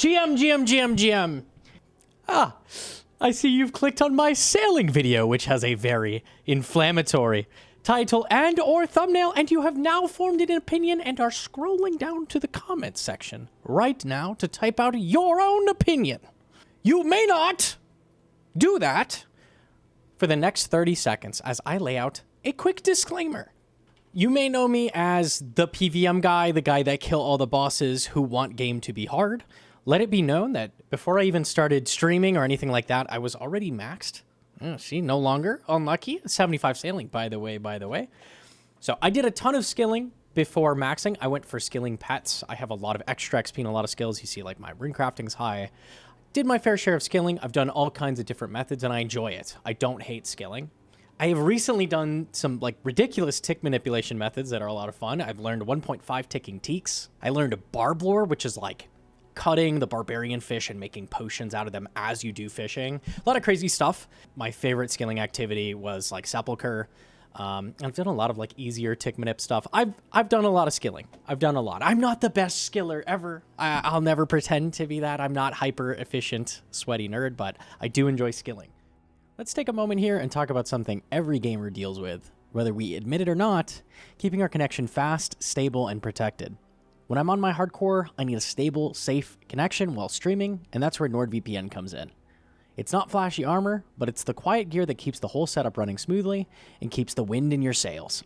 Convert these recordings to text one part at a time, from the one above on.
GM. Ah, I see you've clicked on my sailing video, which has a very inflammatory title and or thumbnail, and you have now formed an opinion and are scrolling down to the comments section right now to type out your own opinion. You may not do that for the next 30 seconds as I lay out a quick disclaimer. You may know me as the PVM guy, the guy that kill all the bosses who want game to be hard. Let it be known that before I even started streaming or anything like that, I was already maxed. See, no longer. Unlucky. 75 sailing, by the way. So I did a ton of skilling before maxing. I went for skilling pets. I have a lot of extra XP and a lot of skills. You see, like, my rune crafting's high. Did my fair share of skilling. I've done all kinds of different methods, and I enjoy it. I don't hate skilling. I have recently done some, like, ridiculous tick manipulation methods that are a lot of fun. I've learned 1.5 ticking teaks. I learned a barb lore, which is, like, cutting the barbarian fish and making potions out of them as you do fishing. A lot of crazy stuff. My favorite skilling activity was like sepulcher. I've done a lot of like easier tick manip stuff. I've done a lot of skilling. I've done a lot. I'm not the best skiller ever. I'll never pretend to be that. I'm not hyper efficient, sweaty nerd, but I do enjoy skilling. Let's take a moment here and talk about something every gamer deals with, whether we admit it or not, keeping our connection fast, stable, and protected. When I'm on my hardcore, I need a stable, safe connection while streaming, and that's where NordVPN comes in. It's not flashy armor, but it's the quiet gear that keeps the whole setup running smoothly and keeps the wind in your sails.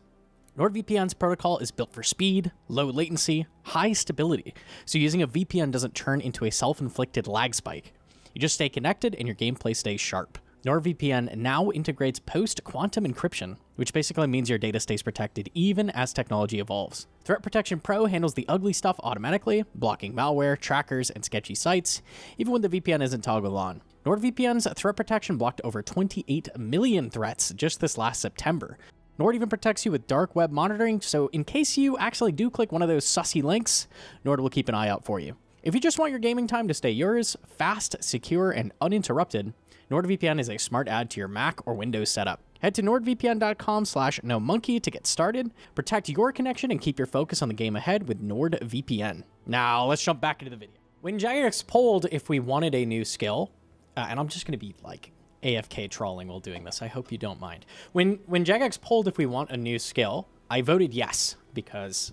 NordVPN's protocol is built for speed, low latency, high stability, so using a VPN doesn't turn into a self-inflicted lag spike. You just stay connected and your gameplay stays sharp. NordVPN now integrates post-quantum encryption, which basically means your data stays protected even as technology evolves. Threat Protection Pro handles the ugly stuff automatically, blocking malware, trackers, and sketchy sites, even when the VPN isn't toggled on. NordVPN's threat protection blocked over 28 million threats just this last September. Nord even protects you with dark web monitoring, so in case you actually do click one of those sussy links, Nord will keep an eye out for you. If you just want your gaming time to stay yours, fast, secure, and uninterrupted, NordVPN is a smart add to your Mac or Windows setup. Head to nordvpn.com/Gnomonkey to get started. Protect your connection and keep your focus on the game ahead with NordVPN. Now, let's jump back into the video. When Jagex polled if we wanted a new skill, and I'm just going to be like AFK trolling while doing this, I hope you don't mind. When Jagex polled if we want a new skill, I voted yes, because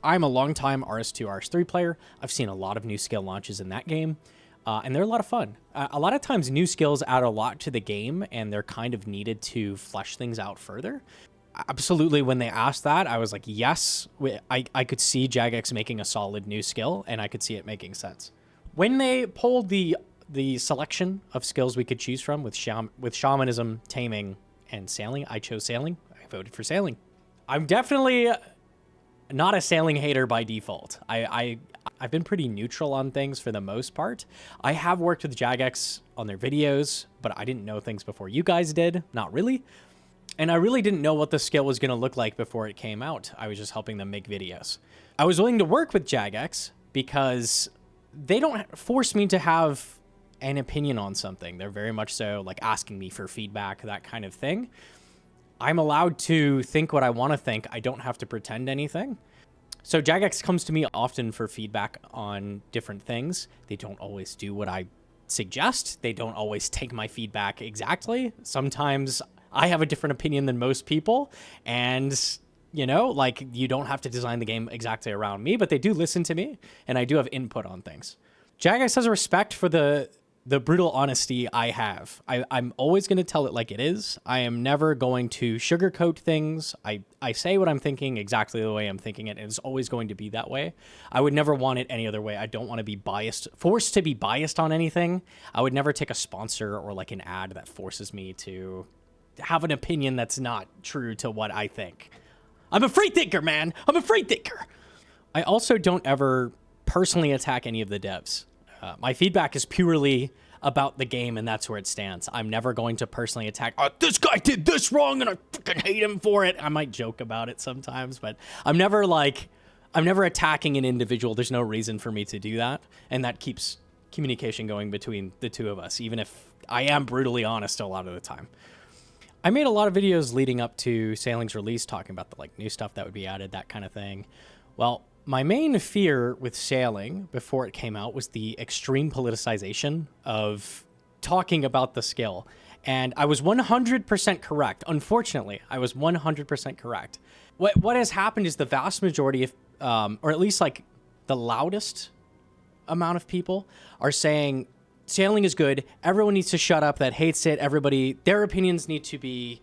I'm a longtime RS2, RS3 player. I've seen a lot of new skill launches in that game. And they're a lot of fun. A lot of times new skills add a lot to the game and they're kind of needed to flesh things out further. Absolutely, when they asked that, I was like, yes, I could see Jagex making a solid new skill and I could see it making sense. When they polled the selection of skills we could choose from with shamanism, taming, and sailing, I chose sailing. I voted for sailing. I'm definitely not a sailing hater by default. I've been pretty neutral on things for the most part. I have worked with Jagex on their videos, but I didn't know things before you guys did. Not really. And I really didn't know what the skill was going to look like before it came out. I was just helping them make videos. I was willing to work with Jagex because they don't force me to have an opinion on something. They're very much so like asking me for feedback, that kind of thing. I'm allowed to think what I want to think. I don't have to pretend anything. So Jagex comes to me often for feedback on different things. They don't always do what I suggest. They don't always take my feedback exactly. Sometimes I have a different opinion than most people. And, you know, like, you don't have to design the game exactly around me, but they do listen to me and I do have input on things. Jagex has a respect for the brutal honesty I have. I'm always going to tell it like it is. I am never going to sugarcoat things. I say what I'm thinking exactly the way I'm thinking it, and it's always going to be that way. I would never want it any other way. I don't want to be biased, forced to be biased on anything. I would never take a sponsor or like an ad that forces me to have an opinion that's not true to what I think. I'm a free thinker, man. I'm a free thinker. I also don't ever personally attack any of the devs. My feedback is purely about the game, and that's where it stands. I'm never going to personally attack, oh, this guy did this wrong, and I freaking hate him for it. I might joke about it sometimes, but I'm never attacking an individual. There's no reason for me to do that, and that keeps communication going between the two of us, even if I am brutally honest a lot of the time. I made a lot of videos leading up to Sailing's release talking about the like new stuff that would be added, that kind of thing. Well, My main fear with sailing before it came out was the extreme politicization of talking about the skill. And I was 100% correct. Unfortunately, I was 100% correct. What has happened is the vast majority of, or at least like the loudest amount of people are saying sailing is good. Everyone needs to shut up that hates it. Everybody, their opinions need to be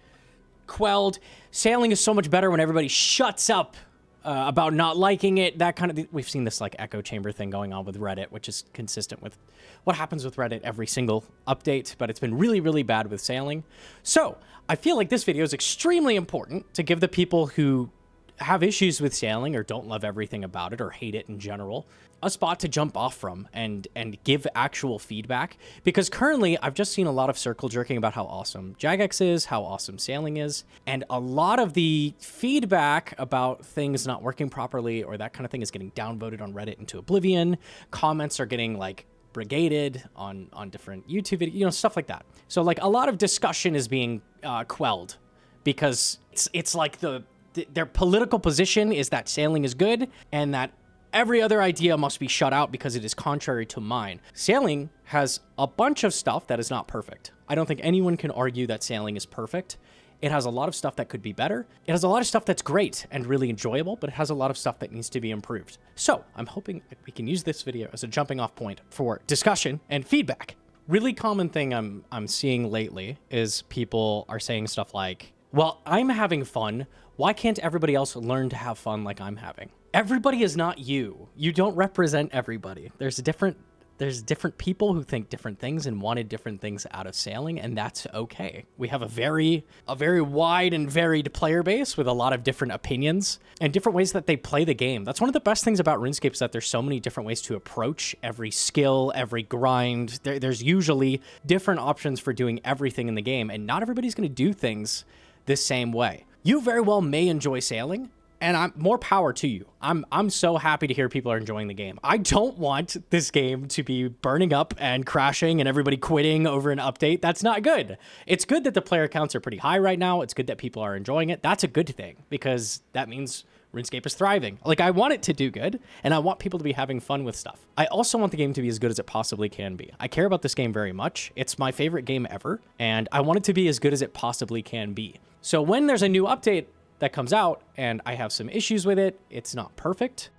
quelled. Sailing is so much better when everybody shuts up about not liking it. That kind of, we've seen this like echo chamber thing going on with Reddit, which is consistent with what happens with Reddit every single update, but it's been really, really bad with sailing. So I feel like this video is extremely important to give the people who have issues with sailing or don't love everything about it or hate it in general a spot to jump off from and give actual feedback, because currently I've just seen a lot of circle jerking about how awesome Jagex is, how awesome sailing is, and a lot of the feedback about things not working properly or that kind of thing is getting downvoted on Reddit into oblivion. Comments are getting like brigaded on different YouTube videos, you know, stuff like that. So like a lot of discussion is being quelled because it's like their political position is that sailing is good and that every other idea must be shut out because it is contrary to mine. Sailing has a bunch of stuff that is not perfect. I don't think anyone can argue that sailing is perfect. It has a lot of stuff that could be better. It has a lot of stuff that's great and really enjoyable, but it has a lot of stuff that needs to be improved. So I'm hoping that we can use this video as a jumping off point for discussion and feedback. Really common thing I'm seeing lately is people are saying stuff like, well, I'm having fun. Why can't everybody else learn to have fun like I'm having? Everybody is not you. You don't represent everybody. There's different people who think different things and wanted different things out of sailing, and that's okay. We have a very wide and varied player base with a lot of different opinions and different ways that they play the game. That's one of the best things about RuneScape is that there's so many different ways to approach every skill, every grind. There's usually different options for doing everything in the game, and not everybody's going to do things the same way. You very well may enjoy sailing, and I'm more power to you. I'm so happy to hear people are enjoying the game. I don't want this game to be burning up and crashing and everybody quitting over an update. That's not good. It's good that the player counts are pretty high right now. It's good that people are enjoying it. That's a good thing because that means RuneScape is thriving. Like, I want it to do good, and I want people to be having fun with stuff. I also want the game to be as good as it possibly can be. I care about this game very much. It's my favorite game ever, and I want it to be as good as it possibly can be. So when there's a new update that comes out and I have some issues with it, it's not perfect,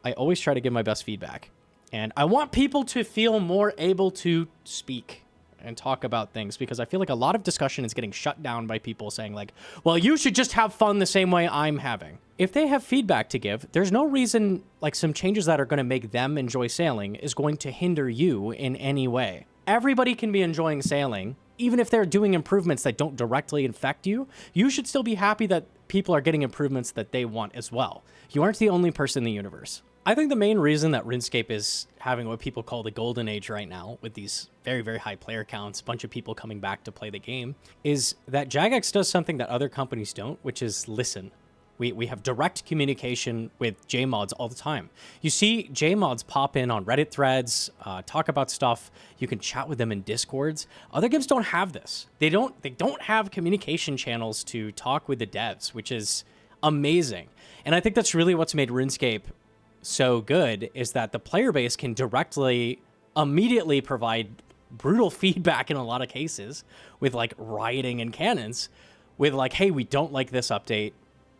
I always try to give my best feedback. And I want people to feel more able to speak and talk about things, because I feel like a lot of discussion is getting shut down by people saying like, well, you should just have fun the same way I'm having. If they have feedback to give, there's no reason like some changes that are going to make them enjoy sailing is going to hinder you in any way. Everybody can be enjoying sailing. Even if they're doing improvements that don't directly affect you, you should still be happy that people are getting improvements that they want as well. You aren't the only person in the universe. I think the main reason that RuneScape is having what people call the golden age right now, with these very, very high player counts, a bunch of people coming back to play the game, is that Jagex does something that other companies don't, which is listen. We have direct communication with JMods all the time. You see JMods pop in on Reddit threads, talk about stuff. You can chat with them in Discords. Other games don't have this. They don't have communication channels to talk with the devs, which is amazing. And I think that's really what's made RuneScape so good, is that the player base can directly, immediately provide brutal feedback in a lot of cases with like rioting and cannons with like, hey, we don't like this update,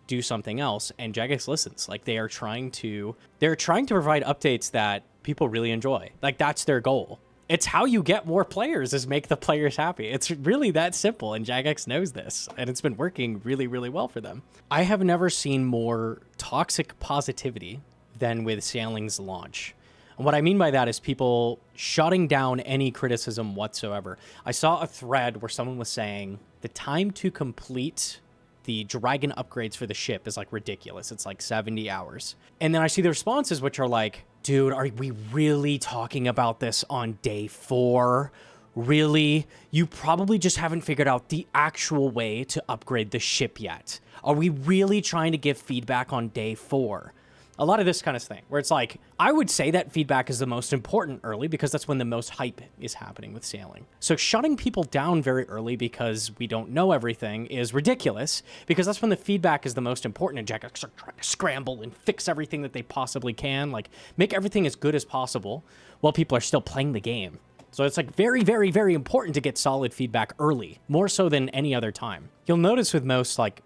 do something else. And Jagex listens. Like they're trying to provide updates that people really enjoy. Like that's their goal. It's how you get more players, is make the players happy. It's really that simple, and Jagex knows this, and it's been working really, really well for them. I have never seen more toxic positivity than with Sailing's launch. And what I mean by that is people shutting down any criticism whatsoever. I saw a thread where someone was saying the time to complete the dragon upgrades for the ship is like ridiculous. It's like 70 hours. And then I see the responses, which are like, dude, are we really talking about this on day 4? Really? You probably just haven't figured out the actual way to upgrade the ship yet. Are we really trying to give feedback on day 4? A lot of this kind of thing where it's like, I would say that feedback is the most important early because that's when the most hype is happening with sailing. So shutting people down very early because we don't know everything is ridiculous, because that's when the feedback is the most important and Jagex are trying to scramble and fix everything that they possibly can, like make everything as good as possible while people are still playing the game. So it's like very, very, very important to get solid feedback early, more so than any other time. You'll notice with most like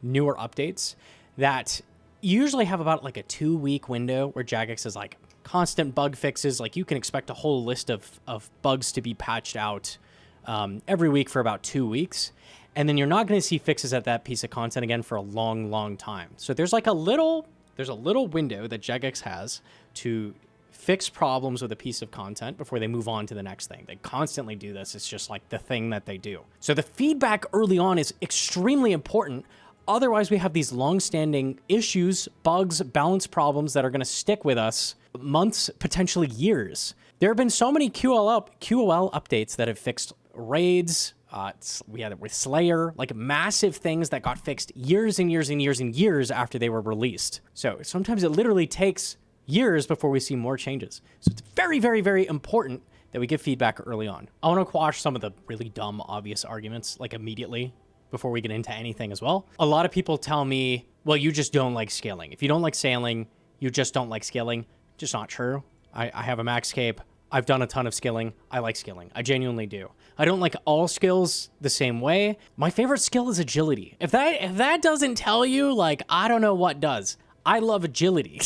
newer updates that you usually have about like a 2-week window where Jagex is like constant bug fixes. Like you can expect a whole list of bugs to be patched out every week for about 2 weeks. And then you're not going to see fixes at that piece of content again for a long, long time. So there's like a little window that Jagex has to fix problems with a piece of content before they move on to the next thing. They constantly do this. It's just like the thing that they do. So the feedback early on is extremely important. Otherwise, we have these long-standing issues, bugs, balance problems that are going to stick with us months, potentially years. There have been so many QOL updates that have fixed raids. We had it with Slayer, like massive things that got fixed years and years and years and years after they were released. So sometimes it literally takes years before we see more changes. So it's very, very, very important that we give feedback early on. I want to quash some of the really dumb, obvious arguments, like immediately before we get into anything as well. A lot of people tell me, well, you just don't like scaling. If you don't like sailing, you just don't like scaling. Just not true. I have a max cape. I've done a ton of skilling. I like skilling. I genuinely do. I don't like all skills the same way. My favorite skill is agility. If that doesn't tell you, like, I don't know what does. I love agility.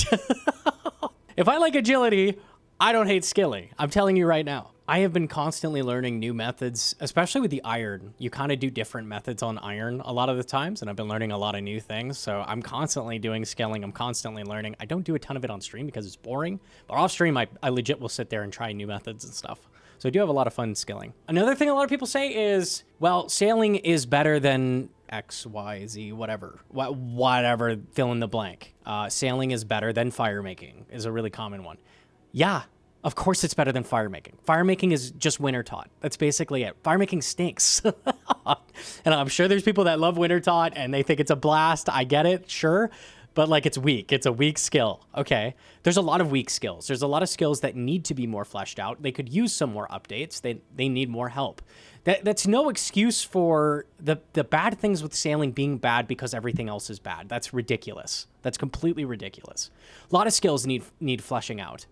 If I like agility, I don't hate skilling. I'm telling you right now. I have been constantly learning new methods, especially with the iron. You kind of do different methods on iron a lot of the times, and I've been learning a lot of new things. So I'm constantly doing skilling. I'm constantly learning. I don't do a ton of it on stream because it's boring, but off stream, I legit will sit there and try new methods and stuff. So I do have a lot of fun skilling. Another thing a lot of people say is, well, sailing is better than X, Y, Z, whatever, fill in the blank. Sailing is better than fire making is a really common one. Yeah, of course it's better than fire making. Fire making is just winter taught. That's basically it. Fire making stinks. And I'm sure there's people that love winter taught and they think it's a blast. I get it, sure. But like it's weak. It's a weak skill. Okay. There's a lot of weak skills. There's a lot of skills that need to be more fleshed out. They could use some more updates. They need more help. That's no excuse for the bad things with sailing being bad because everything else is bad. That's ridiculous. That's completely ridiculous. A lot of skills need fleshing out.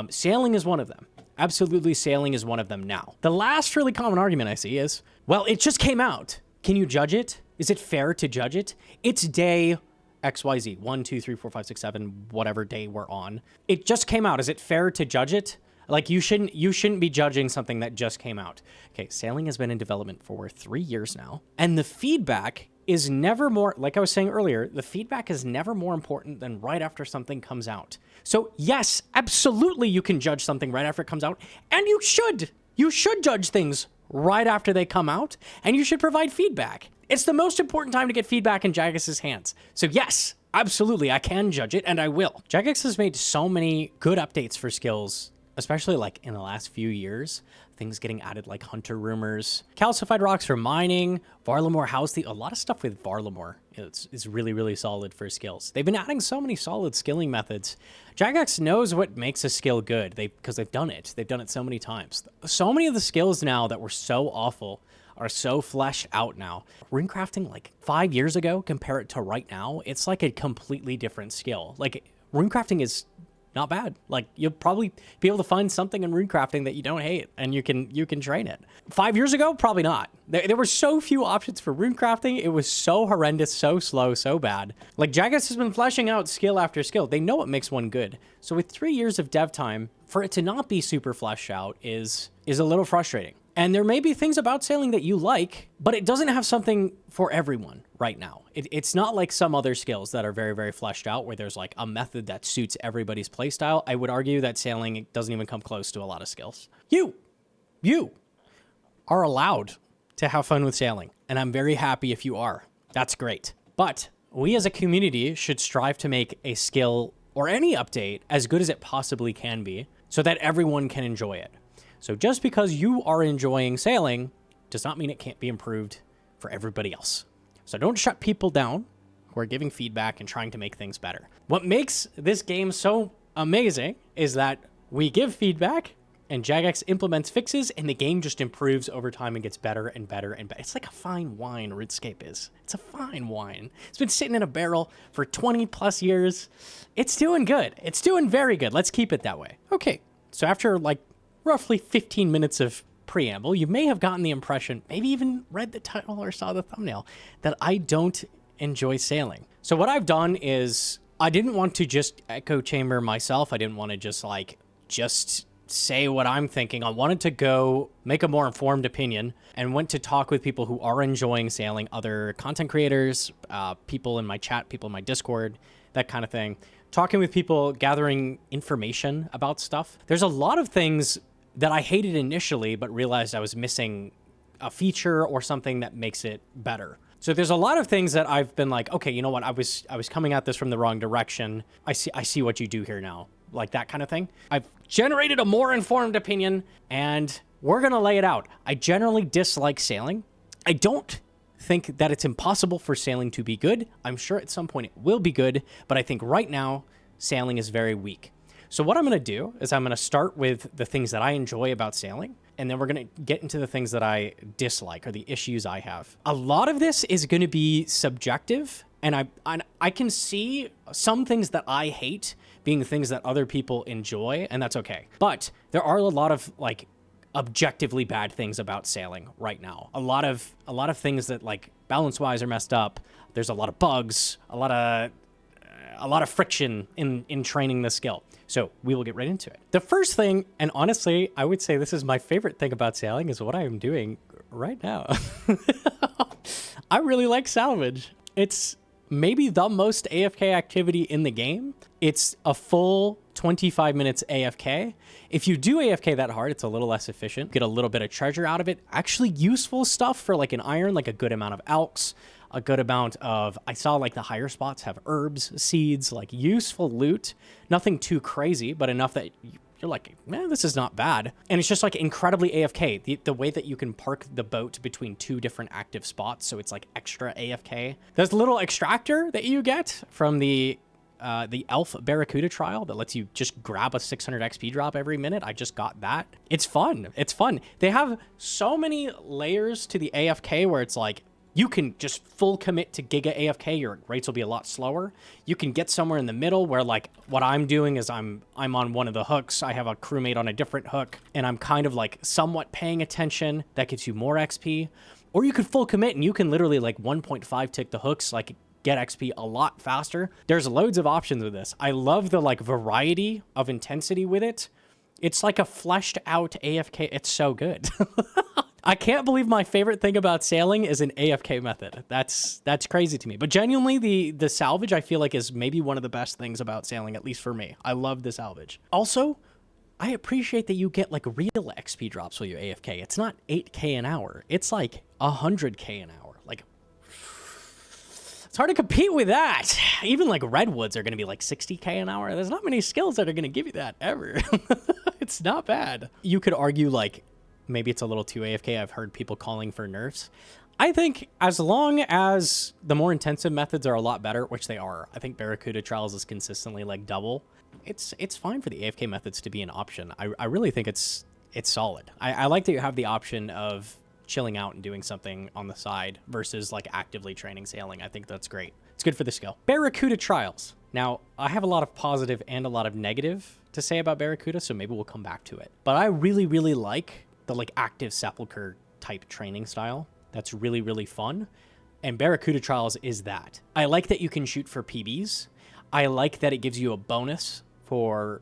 Sailing is one of them. Absolutely, sailing is one of them now. The last really common argument I see is, well, it just came out. Can you judge it? Is it fair to judge it? It's day XYZ, 1, 2, 3, 4, 5, 6, 7, whatever day we're on. It just came out. Is it fair to judge it? Like you shouldn't be judging something that just came out. Okay, sailing has been in development for 3 years now, and the feedback is never more, like I was saying earlier, the feedback is never more important than right after something comes out. So yes, absolutely you can judge something right after it comes out, and you should. You should judge things right after they come out, and you should provide feedback. It's the most important time to get feedback in Jagex's hands. So yes, absolutely, I can judge it, and I will. Jagex has made so many good updates for skills, especially like in the last few years. Things getting added like hunter rumors, calcified rocks for mining, Varlamore house, a lot of stuff with Varlamore is really, really solid for skills. They've been adding so many solid skilling methods. Jagex knows what makes a skill good because they've done it. They've done it so many times. So many of the skills now that were so awful are so fleshed out now. Runecrafting like 5 years ago, compare it to right now, it's like a completely different skill. Like runecrafting is not bad. Like you'll probably be able to find something in runecrafting that you don't hate and you can train it. 5 years ago, probably not. There were so few options for runecrafting. It was so horrendous, so slow, so bad. Like Jagex has been fleshing out skill after skill. They know what makes one good. So with 3 years of dev time, for it to not be super fleshed out is a little frustrating. And there may be things about sailing that you like, but it doesn't have something for everyone right now. It's not like some other skills that are very, very fleshed out where there's like a method that suits everybody's playstyle. I would argue that sailing doesn't even come close to a lot of skills. You are allowed to have fun with sailing, and I'm very happy if you are. That's great. But we as a community should strive to make a skill or any update as good as it possibly can be so that everyone can enjoy it. So just because you are enjoying sailing does not mean it can't be improved for everybody else. So don't shut people down who are giving feedback and trying to make things better. What makes this game so amazing is that we give feedback and Jagex implements fixes, and the game just improves over time and gets better and better and better. It's like a fine wine, RuneScape is. It's a fine wine. It's been sitting in a barrel for 20 plus years. It's doing good. It's doing very good. Let's keep it that way. Okay, so after like roughly 15 minutes of preamble, you may have gotten the impression, maybe even read the title or saw the thumbnail, that I don't enjoy sailing. So what I've done is I didn't want to just echo chamber myself. I didn't want to just say what I'm thinking. I wanted to go make a more informed opinion and went to talk with people who are enjoying sailing, other content creators, people in my chat, people in my Discord, that kind of thing. Talking with people, gathering information about stuff. There's a lot of things that I hated initially, but realized I was missing a feature or something that makes it better. So there's a lot of things that I've been like, okay, you know what? I was coming at this from the wrong direction. I see what you do here now. Like that kind of thing. I've generated a more informed opinion and we're going to lay it out. I generally dislike sailing. I don't think that it's impossible for sailing to be good. I'm sure at some point it will be good, but I think right now sailing is very weak. So what I'm going to do is I'm going to start with the things that I enjoy about sailing, and then we're going to get into the things that I dislike or the issues I have. A lot of this is going to be subjective, and I can see some things that I hate being things that other people enjoy, and that's okay. But there are a lot of like objectively bad things about sailing right now. A lot of things that like balance-wise are messed up. There's a lot of bugs, a lot of friction in training the skill. So we will get right into it. The first thing, and honestly, I would say this is my favorite thing about sailing, is what I am doing right now. I really like salvage. It's maybe the most AFK activity in the game. It's a full 25 minutes AFK. If you do AFK that hard, it's a little less efficient. Get a little bit of treasure out of it. Actually useful stuff for like an iron, like a good amount of alks, a good amount of, I saw like the higher spots have herbs, seeds, like useful loot. Nothing too crazy, but enough that you're like, man, this is not bad. And it's just like incredibly AFK. The way that you can park the boat between two different active spots, so it's like extra AFK. There's a little extractor that you get from the elf Barracuda trial that lets you just grab a 600 XP drop every minute. I just got that. It's fun. It's fun. They have so many layers to the AFK where it's like, you can just full commit to Giga AFK, your rates will be a lot slower. You can get somewhere in the middle where like what I'm doing is I'm on one of the hooks. I have a crewmate on a different hook and I'm kind of like somewhat paying attention. That gets you more XP. Or you could full commit and you can literally like 1.5 tick the hooks, like get XP a lot faster. There's loads of options with this. I love the like variety of intensity with it. It's like a fleshed out AFK. It's so good. I can't believe my favorite thing about sailing is an AFK method. That's crazy to me. But genuinely, the salvage I feel like is maybe one of the best things about sailing, at least for me. I love the salvage. Also, I appreciate that you get like real XP drops while you AFK. It's not 8K an hour. It's like 100K an hour. Like, it's hard to compete with that. Even like redwoods are going to be like 60K an hour. There's not many skills that are going to give you that ever. It's not bad. You could argue like, maybe it's a little too AFK. I've heard people calling for nerfs. I think as long as the more intensive methods are a lot better, which they are, I think Barracuda Trials is consistently like double. It's fine for the AFK methods to be an option. I really think it's solid. I like that you have the option of chilling out and doing something on the side versus like actively training sailing. I think that's great. It's good for the skill. Barracuda Trials. Now, I have a lot of positive and a lot of negative to say about Barracuda, so maybe we'll come back to it. But I really, really like the like active sepulcher type training style. That's really, really fun. And Barracuda Trials is that. I like that you can shoot for PBs. I like that it gives you a bonus for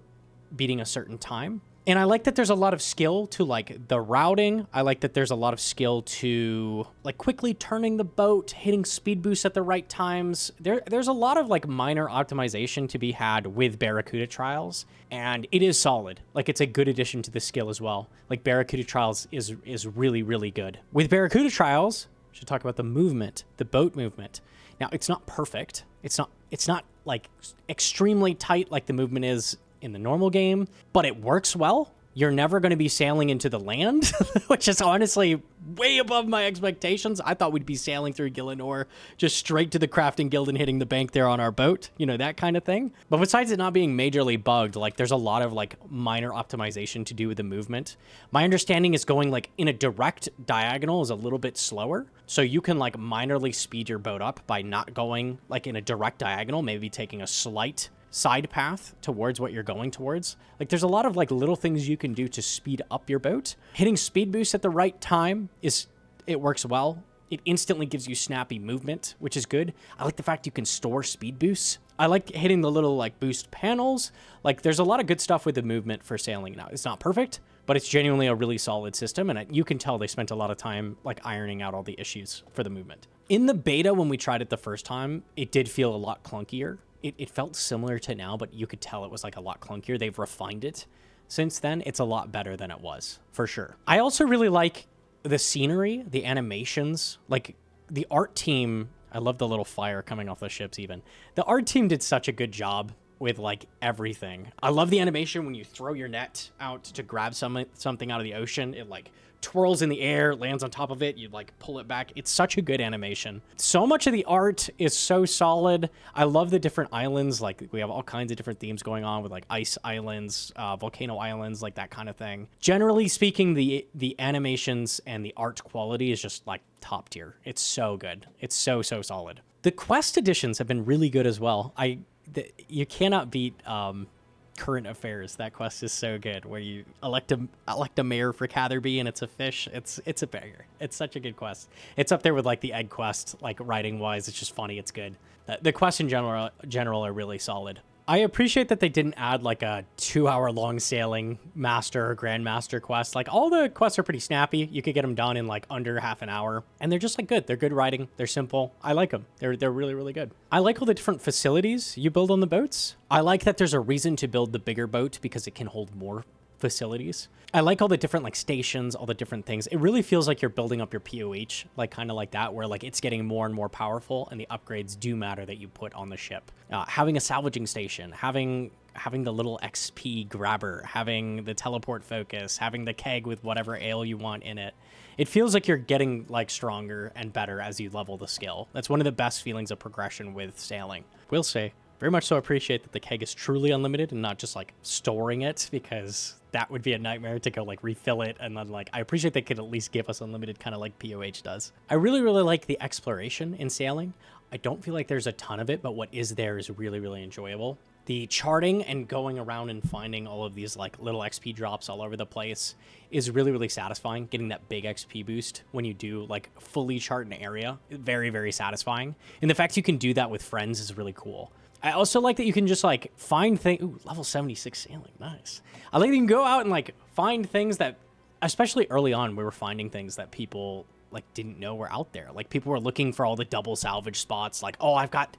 beating a certain time. And I like that there's a lot of skill to like the routing. I like that there's a lot of skill to like quickly turning the boat, hitting speed boosts at the right times. There's a lot of like minor optimization to be had with Barracuda Trials, and it is solid. Like it's a good addition to the skill as well. Like Barracuda Trials is really, really good. With Barracuda Trials, we should talk about the movement, the boat movement. Now, it's not perfect. It's not like extremely tight like the movement is in the normal game, but it works well. You're never going to be sailing into the land, which is honestly way above my expectations. I thought we'd be sailing through Gillinor, just straight to the crafting guild and hitting the bank there on our boat, you know, that kind of thing. But besides it not being majorly bugged, like there's a lot of like minor optimization to do with the movement. My understanding is going like in a direct diagonal is a little bit slower. So you can like minorly speed your boat up by not going like in a direct diagonal, maybe taking a slight side path towards what you're going towards. Like there's a lot of like little things you can do to speed up your boat. Hitting speed boost at the right time it works well. It instantly gives you snappy movement, which is good. I like the fact you can store speed boosts. I like hitting the little like boost panels. Like there's a lot of good stuff with the movement for sailing now. It's not perfect, but it's genuinely a really solid system. And you can tell they spent a lot of time like ironing out all the issues for the movement. In the beta, when we tried it the first time, it did feel a lot clunkier. It felt similar to now, but you could tell it was like a lot clunkier. They've refined it since then. It's a lot better than it was, for sure. I also really like the scenery, the animations, like the art team. I love the little fire coming off the ships even. The art team did such a good job with like everything. I love the animation when you throw your net out to grab something out of the ocean. It like twirls in the air, lands on top of it, you like pull it back. It's such a good animation. So much of the art is so solid. I love the different islands. Like we have all kinds of different themes going on with like ice islands, volcano islands, like that kind of thing. Generally speaking, the animations and the art quality is just like top tier. It's so good. It's so solid. The quest editions have been really good as well. You cannot beat Current Affairs. That quest is so good, where you elect a mayor for Catherby and it's a fish. It's a banger. It's such a good quest. It's up there with like the egg quest, like writing wise. It's just funny. It's good. The quests in general are really solid. I appreciate that they didn't add like a 2-hour-long sailing master or grandmaster quest. Like all the quests are pretty snappy. You could get them done in like under half an hour, and they're just like good. They're good writing. They're simple. I like them. They're really, really good. I like all the different facilities you build on the boats. I like that there's a reason to build the bigger boat because it can hold more facilities. I like all the different like stations, all the different things. It really feels like you're building up your POH, like kind of like that, where like it's getting more and more powerful, and the upgrades do matter that you put on the ship. Having a salvaging station, having the little XP grabber, having the teleport focus, having the keg with whatever ale you want in it. It feels like you're getting like stronger and better as you level the skill. That's one of the best feelings of progression with sailing. Will say, very much so appreciate that the keg is truly unlimited and not just like storing it, because that would be a nightmare to go like refill it. And then like, I appreciate they could at least give us unlimited, kind of like POH does. I really like the exploration in sailing. I don't feel like there's a ton of it, but what is there is really, really enjoyable. The charting and going around and finding all of these like little XP drops all over the place is really, really satisfying. Getting that big XP boost when you do like fully chart an area, very, very satisfying. And the fact you can do that with friends is really cool. I also like that you can just like find things. Ooh, level 76 sailing, nice. I like that you can go out and like find things that, especially early on, we were finding things that people like didn't know were out there. Like people were looking for all the double salvage spots. Like, oh, I've got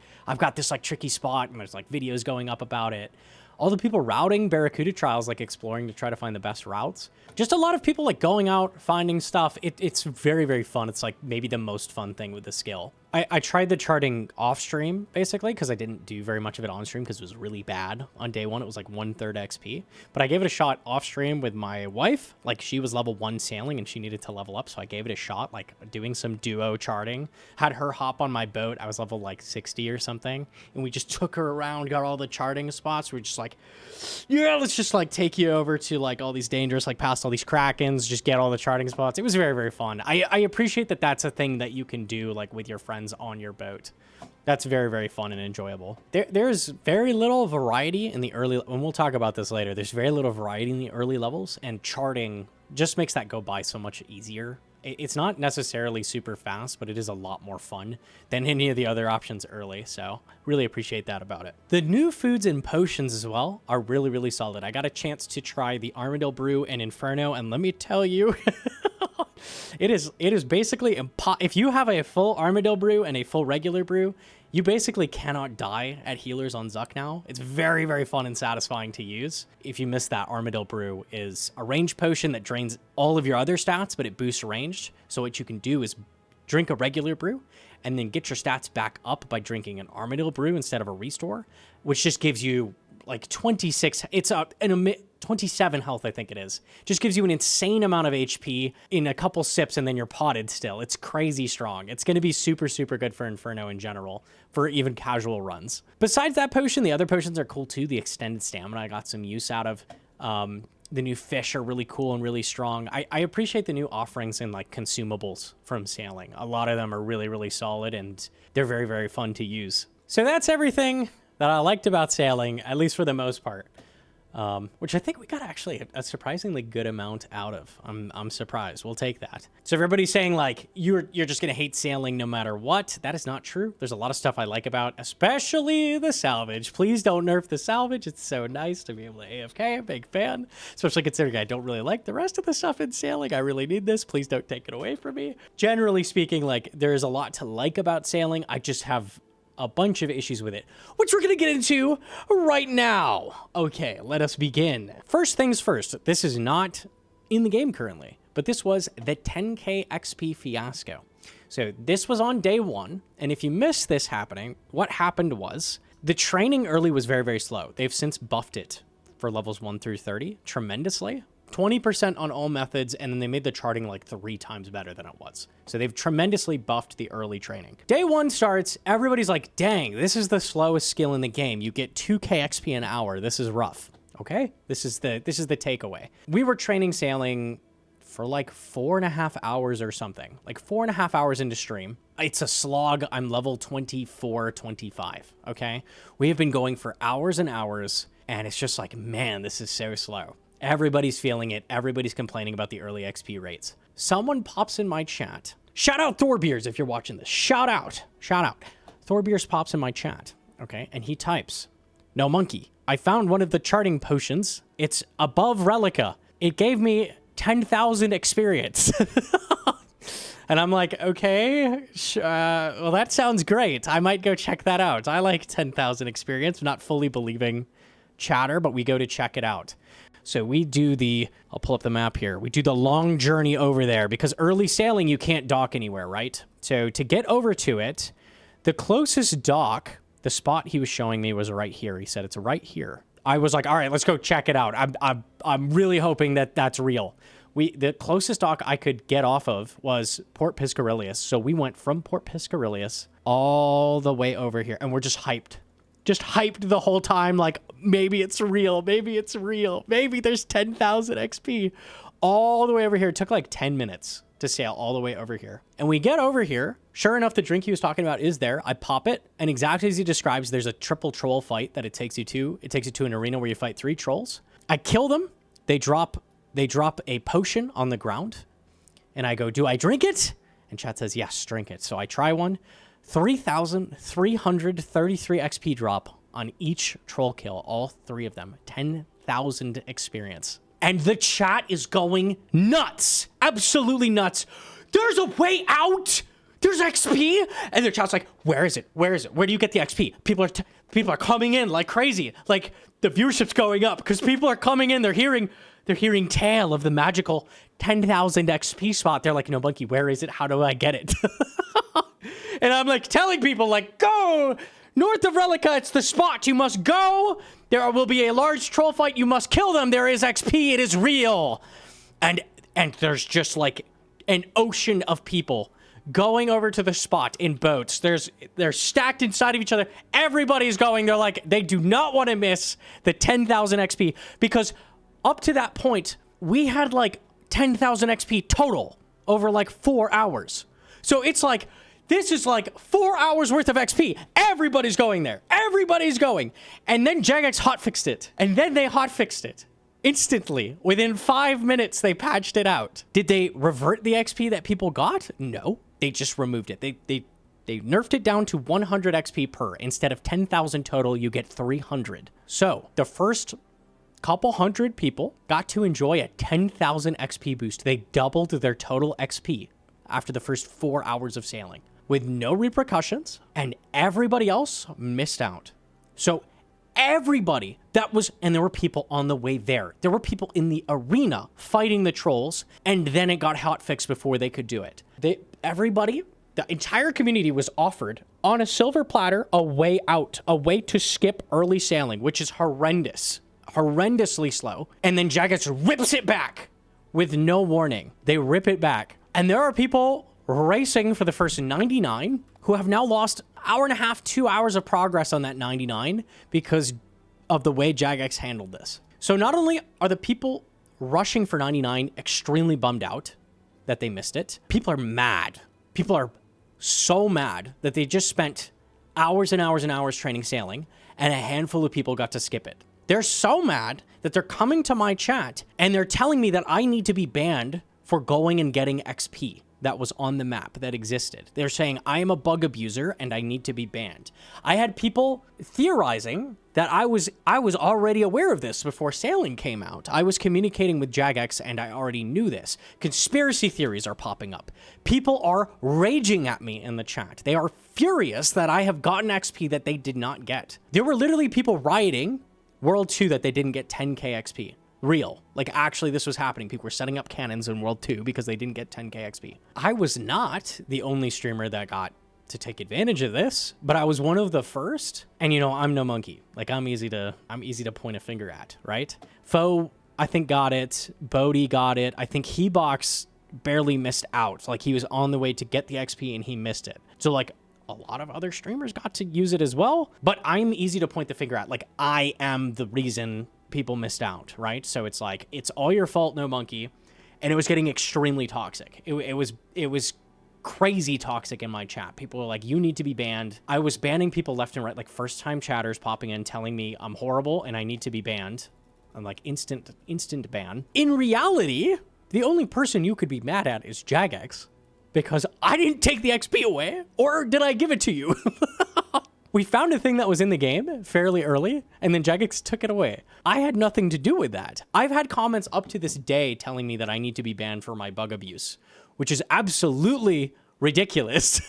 this like tricky spot, and there's like videos going up about it. All the people routing Barracuda trials, like exploring to try to find the best routes. Just a lot of people like going out, finding stuff. It's very, very fun. It's like maybe the most fun thing with the skill. I tried the charting off stream basically because I didn't do very much of it on stream because it was really bad. On day one, it was like 1/3 XP, but I gave it a shot off stream with my wife. Like she was level 1 sailing and she needed to level up. So I gave it a shot, like doing some duo charting, had her hop on my boat. I was level like 60 or something. And we just took her around, got all the charting spots. We were just like, yeah, let's just like take you over to like all these dangerous, like past all these Krakens, just get all the charting spots. It was very, very fun. I appreciate that that's a thing that you can do like with your friends on your boat. That's very, very fun and enjoyable. There's very little variety in the early, and we'll talk about this later. There's very little variety in the early levels, and charting just makes that go by so much easier. It's not necessarily super fast, but it is a lot more fun than any of the other options early. So really appreciate that about it. The new foods and potions as well are really, really solid. I got a chance to try the Armadillo Brew and Inferno, and let me tell you, it is basically if you have a full Armadillo Brew and a full regular brew, you basically cannot die at healers on Zuck now. It's very, very fun and satisfying to use. If you miss that, Armadillo Brew is a ranged potion that drains all of your other stats, but it boosts ranged. So what you can do is drink a regular brew and then get your stats back up by drinking an Armadillo Brew instead of a restore, which just gives you like 26. It's a 27 health, I think it is. Just gives you an insane amount of HP in a couple sips, and then you're potted still. It's crazy strong. It's going to be super, super good for Inferno in general, for even casual runs. Besides that potion, the other potions are cool too. The extended stamina I got some use out of. The new fish are really cool and really strong. I appreciate the new offerings and like consumables from sailing. A lot of them are really, really solid, and they're very, very fun to use. So that's everything that I liked about sailing, at least for the most part. Which I think we got actually a surprisingly good amount out of. I'm surprised. We'll take that. So everybody's saying like, you're just going to hate sailing no matter what. That is not true. There's a lot of stuff I like about, especially the salvage. Please don't nerf the salvage. It's so nice to be able to AFK. I'm a big fan, especially considering I don't really like the rest of the stuff in sailing. I really need this. Please don't take it away from me. Generally speaking, like there is a lot to like about sailing. I just have a bunch of issues with it, which we're going to get into right now. Okay, let us begin. First things first, this is not in the game currently, but this was the 10k XP fiasco. So this was on day 1, and if you missed this happening, what happened was the training early was very, very slow. They've since buffed it for levels 1 through 30 tremendously. 20% on all methods, and then they made the charting like 3 times better than it was. So they've tremendously buffed the early training. Day 1 starts, everybody's like, dang, this is the slowest skill in the game. You get 2k XP an hour. This is rough. Okay? This is the takeaway. We were training sailing for like 4.5 hours or something. Like 4.5 hours into stream. It's a slog. I'm level 24, 25. Okay? We have been going for hours and hours, and it's just like, man, this is so slow. Everybody's feeling it. Everybody's complaining about the early XP rates. Someone pops in my chat. Shout out Thorbeers if you're watching this. Shout out. Shout out. Thorbeers pops in my chat. Okay. And he types, Gnomonkey, I found one of the charting potions. It's above Relica. It gave me 10,000 experience. And I'm like, okay, well, that sounds great. I might go check that out. I like 10,000 experience. I'm not fully believing chatter, but we go to check it out. So we do I'll pull up the map here. We do the long journey over there because early sailing, you can't dock anywhere, right? So to get over to it, the closest dock, the spot he was showing me was right here. He said it's right here. I was like, all right, let's go check it out. I'm really hoping that that's real. The closest dock I could get off of was Port Piscarilius. So we went from Port Piscarilius all the way over here, and we're just hyped. Just hyped the whole time, like, maybe it's real, maybe it's real, maybe there's 10,000 XP. All the way over here. It took like 10 minutes to sail all the way over here. And we get over here. Sure enough, the drink he was talking about is there. I pop it, and exactly as he describes, there's a triple troll fight that it takes you to. It takes you to an arena where you fight 3 trolls. I kill them. They drop a potion on the ground, and I go, do I drink it? And chat says, yes, drink it. So I try one. 3,333 XP drop on each troll kill, all 3 of them. 10,000 experience. And the chat is going nuts. Absolutely nuts. There's a way out. There's XP. And the chat's like, where is it? Where is it? Where do you get the XP? People are coming in like crazy. Like the viewership's going up because people are coming in. They're hearing tale of the magical 10,000 XP spot. They're like, Gnomonkey, where is it? How do I get it? And I'm like telling people, like, go north of Relica. It's the spot. You must go. There will be a large troll fight. You must kill them. There is XP. It is real. And there's just like an ocean of people going over to the spot in boats. They're stacked inside of each other. Everybody's going. They're like, they do not want to miss the 10,000 XP because up to that point, we had like 10,000 XP total over like 4 hours. So it's like, this is like 4 hours worth of XP. Everybody's going there. Everybody's going. And then Jagex hotfixed it. And then they hotfixed it. Instantly. Within 5 minutes, they patched it out. Did they revert the XP that people got? No. They just removed it. They nerfed it down to 100 XP per. Instead of 10,000 total, you get 300. So the first couple hundred people got to enjoy a 10,000 XP boost. They doubled their total XP after the first 4 hours of sailing with no repercussions, and everybody else missed out. So everybody and there were people on the way there. There were people in the arena fighting the trolls, and then it got hotfixed before they could do it. Everybody, the entire community was offered on a silver platter a way out, a way to skip early sailing, which is horrendous. horrendously slow, and then Jagex rips it back with no warning. They rip it back. And there are people racing for the first 99 who have now lost hour and a half, 2 hours of progress on that 99 because of the way Jagex handled this. So not only are the people rushing for 99 extremely bummed out that they missed it, people are mad. People are so mad that they just spent hours and hours and hours training sailing, and a handful of people got to skip it. They're so mad that they're coming to my chat and they're telling me that I need to be banned for going and getting XP that was on the map that existed. They're saying I am a bug abuser and I need to be banned. I had people theorizing that I was already aware of this before sailing came out. I was communicating with Jagex and I already knew this. Conspiracy theories are popping up. People are raging at me in the chat. They are furious that I have gotten XP that they did not get. There were literally people rioting World 2 that they didn't get 10k XP. Real. Like, actually, this was happening. People were setting up cannons in World 2 because they didn't get 10k XP. I was not the only streamer that got to take advantage of this, but I was one of the first. And, you know, I'm Gnomonkey. Like, I'm easy to point a finger at, right? Foe, I think, got it. Bodhi got it. I think Hebox barely missed out. Like, he was on the way to get the XP and he missed it. So, like, a lot of other streamers got to use it as well, but I'm easy to point the finger at. Like, I am the reason people missed out, right? So it's like, it's all your fault, Gnomonkey. And it was getting extremely toxic. It was crazy toxic in my chat. People were like, you need to be banned. I was banning people left and right, like first time chatters popping in telling me I'm horrible and I need to be banned. I'm like, instant ban. In reality, the only person you could be mad at is Jagex, because I didn't take the XP away, or did I give it to you? We found a thing that was in the game fairly early, and then Jagex took it away. I had nothing to do with that. I've had comments up to this day telling me that I need to be banned for my bug abuse, which is absolutely ridiculous.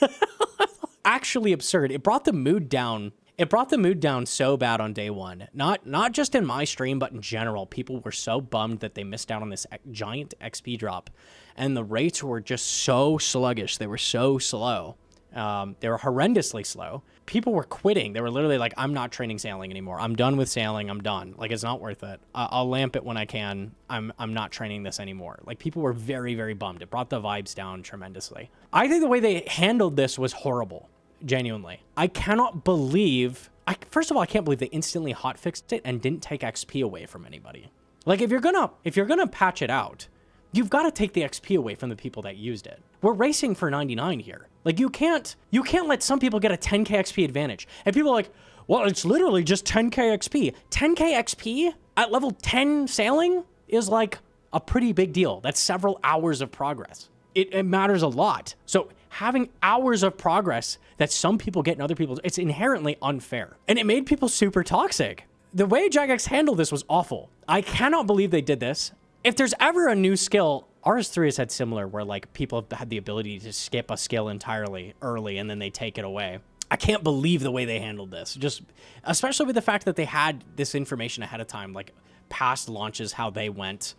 Actually absurd. It brought the mood down. It brought the mood down so bad on day one. Not just in my stream, but in general. People were so bummed that they missed out on this giant XP drop. And the rates were just so sluggish. They were so slow. They were horrendously slow. People were quitting. They were literally like, I'm not training sailing anymore. I'm done with sailing. I'm done. Like, it's not worth it. I'll lamp it when I can. I'm not training this anymore. Like, people were very, very bummed. It brought the vibes down tremendously. I think the way they handled this was horrible. Genuinely. I cannot believe... First of all, I can't believe they instantly hotfixed it and didn't take XP away from anybody. Like, if you're gonna patch it out, you've got to take the XP away from the people that used it. We're racing for 99 here. Like, you can't let some people get a 10k XP advantage. And people are like, well, it's literally just 10k XP. 10k XP at level 10 sailing is like a pretty big deal. That's several hours of progress. It matters a lot. So having hours of progress that some people get and other people, it's inherently unfair. And it made people super toxic. The way Jagex handled this was awful. I cannot believe they did this. If there's ever a new skill, RS3 has had similar where like people have had the ability to skip a skill entirely early and then they take it away. I can't believe the way they handled this. Just especially with the fact that they had this information ahead of time, like past launches, how they went.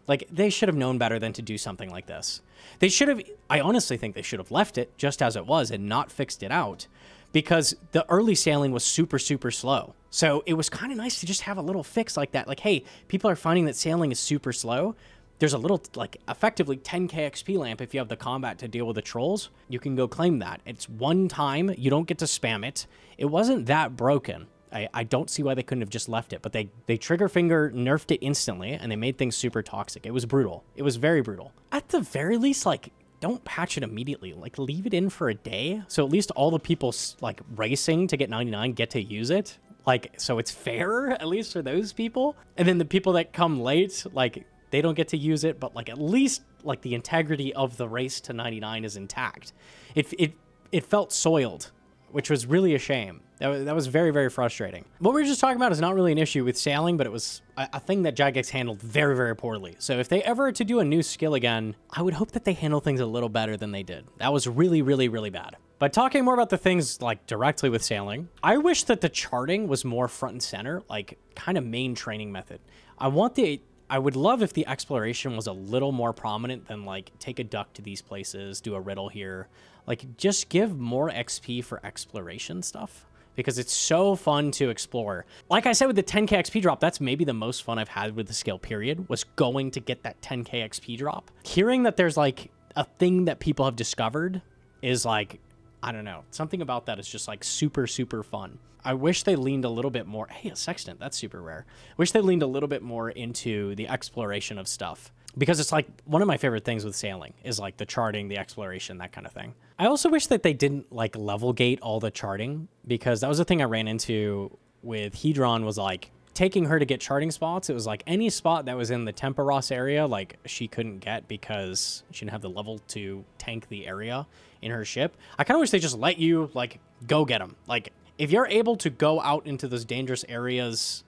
Like, they should have known better than to do something like this. They should have, I honestly think they should have left it just as it was and not fixed it out, because the early sailing was super, super slow. So it was kind of nice to just have a little fix like that. Like, hey, people are finding that sailing is super slow. There's a little, like, effectively 10k XP lamp if you have the combat to deal with the trolls. You can go claim that. It's one time. You don't get to spam it. It wasn't that broken. I don't see why they couldn't have just left it, but they trigger finger nerfed it instantly, and they made things super toxic. It was brutal. It was very brutal. At the very least, like, don't patch it immediately. Like, leave it in for a day, so at least all the people, like, racing to get 99 get to use it. Like, so it's fair, at least for those people. And then the people that come late, like, they don't get to use it, but, like, at least, like, the integrity of the race to 99 is intact. It felt soiled, which was really a shame. That was very, very frustrating. What we were just talking about is not really an issue with sailing, but it was a thing that Jagex handled very, very poorly. So if they ever to do a new skill again, I would hope that they handle things a little better than they did. That was really, really, really bad. But talking more about the things like directly with sailing, I wish that the charting was more front and center, like kind of main training method. I would love if the exploration was a little more prominent than like take a duck to these places, do a riddle here. Like, just give more XP for exploration stuff. because it's so fun to explore. Like I said with the 10k XP drop, that's maybe the most fun I've had with the skill period, was going to get that 10k XP drop. Hearing that there's like a thing that people have discovered is like, I don't know, something about that is just like super, super fun. I wish they leaned a little bit more. Hey, a sextant, that's super rare. Wish they leaned a little bit more into the exploration of stuff, because it's like one of my favorite things with sailing is like the charting, the exploration, that kind of thing. I also wish that they didn't like level gate all the charting, because that was the thing I ran into with Hedron, was like taking her to get charting spots. It was like any spot that was in the Temperos area, like she couldn't get because she didn't have the level to tank the area in her ship. I kind of wish they just let you like go get them. Like if you're able to go out into those dangerous areas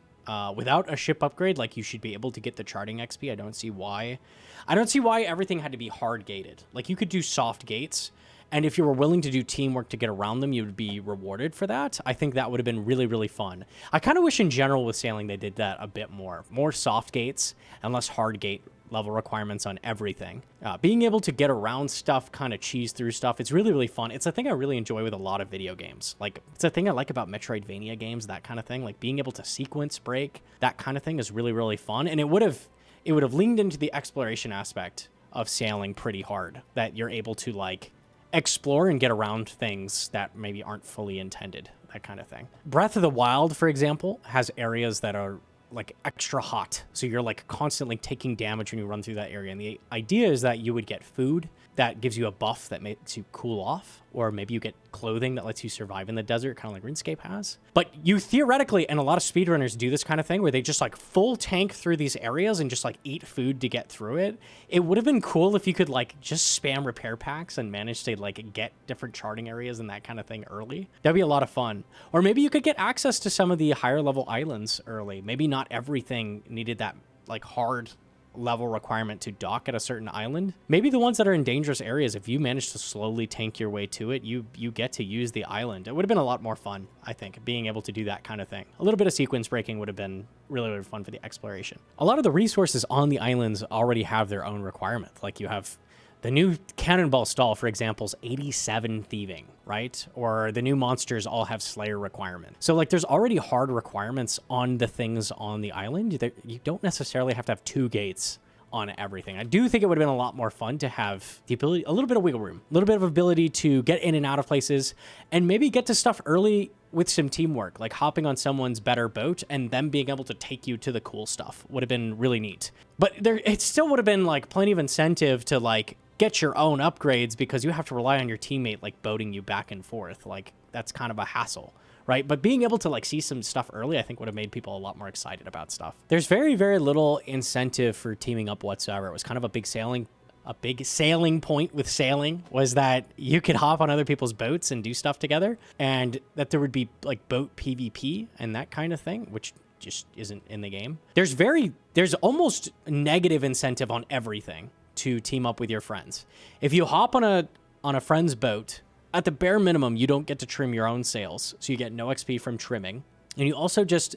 without a ship upgrade, like you should be able to get the charting XP. I don't see why everything had to be hard gated. Like you could do soft gates, and if you were willing to do teamwork to get around them, you would be rewarded for that. I think that would have been really, really fun. I kind of wish in general with sailing they did that a bit more. More soft gates and less hard gate level requirements on everything. Being able to get around stuff, kind of cheese through stuff, it's really, really fun. It's a thing I really enjoy with a lot of video games. Like, it's a thing I like about Metroidvania games, that kind of thing. Like, being able to sequence break, that kind of thing is really, really fun. And it would have leaned into the exploration aspect of sailing pretty hard, that you're able to, like, explore and get around things that maybe aren't fully intended, that kind of thing. Breath of the Wild, for example, has areas that are like extra hot, so you're like constantly taking damage when you run through that area, and the idea is that you would get food that gives you a buff that makes you cool off, or maybe you get clothing that lets you survive in the desert, kind of like RuneScape has. But you theoretically, and a lot of speedrunners do this kind of thing, where they just like full tank through these areas and just like eat food to get through it. It would have been cool if you could like just spam repair packs and manage to like get different charting areas and that kind of thing early. That'd be a lot of fun. Or maybe you could get access to some of the higher level islands early. Maybe not everything needed that like hard level requirement to dock at a certain island. Maybe the ones that are in dangerous areas, if you manage to slowly tank your way to it, you get to use the island. It would have been a lot more fun, I think, being able to do that kind of thing. A little bit of sequence breaking would have been really, really fun for the exploration. A lot of the resources on the islands already have their own requirements. Like you have the new Cannonball Stall, for example, is 87 thieving, right? Or the new monsters all have Slayer requirement. So like there's already hard requirements on the things on the island. You don't necessarily have to have 2 gates on everything. I do think it would have been a lot more fun to have the ability, a little bit of wiggle room, a little bit of ability to get in and out of places, and maybe get to stuff early with some teamwork, like hopping on someone's better boat and them being able to take you to the cool stuff would have been really neat. But it still would have been like plenty of incentive to like get your own upgrades, because you have to rely on your teammate like boating you back and forth. Like that's kind of a hassle, right? But being able to like see some stuff early, I think would have made people a lot more excited about stuff. There's very, very little incentive for teaming up whatsoever. It was kind of a big sailing point with sailing, was that you could hop on other people's boats and do stuff together, and that there would be like boat PvP and that kind of thing, which just isn't in the game. There's almost negative incentive on everything to team up with your friends. If you hop on a friend's boat, at the bare minimum, you don't get to trim your own sails, so you get no XP from trimming. And you also just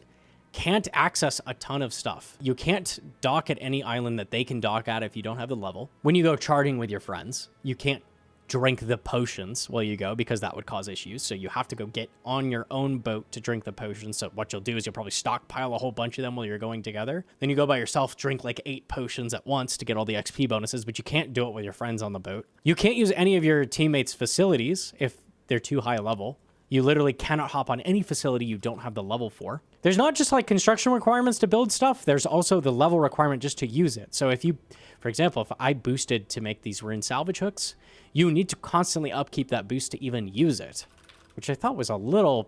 can't access a ton of stuff. You can't dock at any island that they can dock at if you don't have the level. When you go charting with your friends, you can't drink the potions while you go, because that would cause issues. So you have to go get on your own boat to drink the potions. So what you'll do is you'll probably stockpile a whole bunch of them while you're going together. Then you go by yourself, drink like 8 potions at once to get all the XP bonuses, but you can't do it with your friends on the boat. You can't use any of your teammates' facilities if they're too high level. You literally cannot hop on any facility you don't have the level for. There's not just like construction requirements to build stuff, there's also the level requirement just to use it. So if you, for example, if I boosted to make these rune salvage hooks, you need to constantly upkeep that boost to even use it, which I thought was a little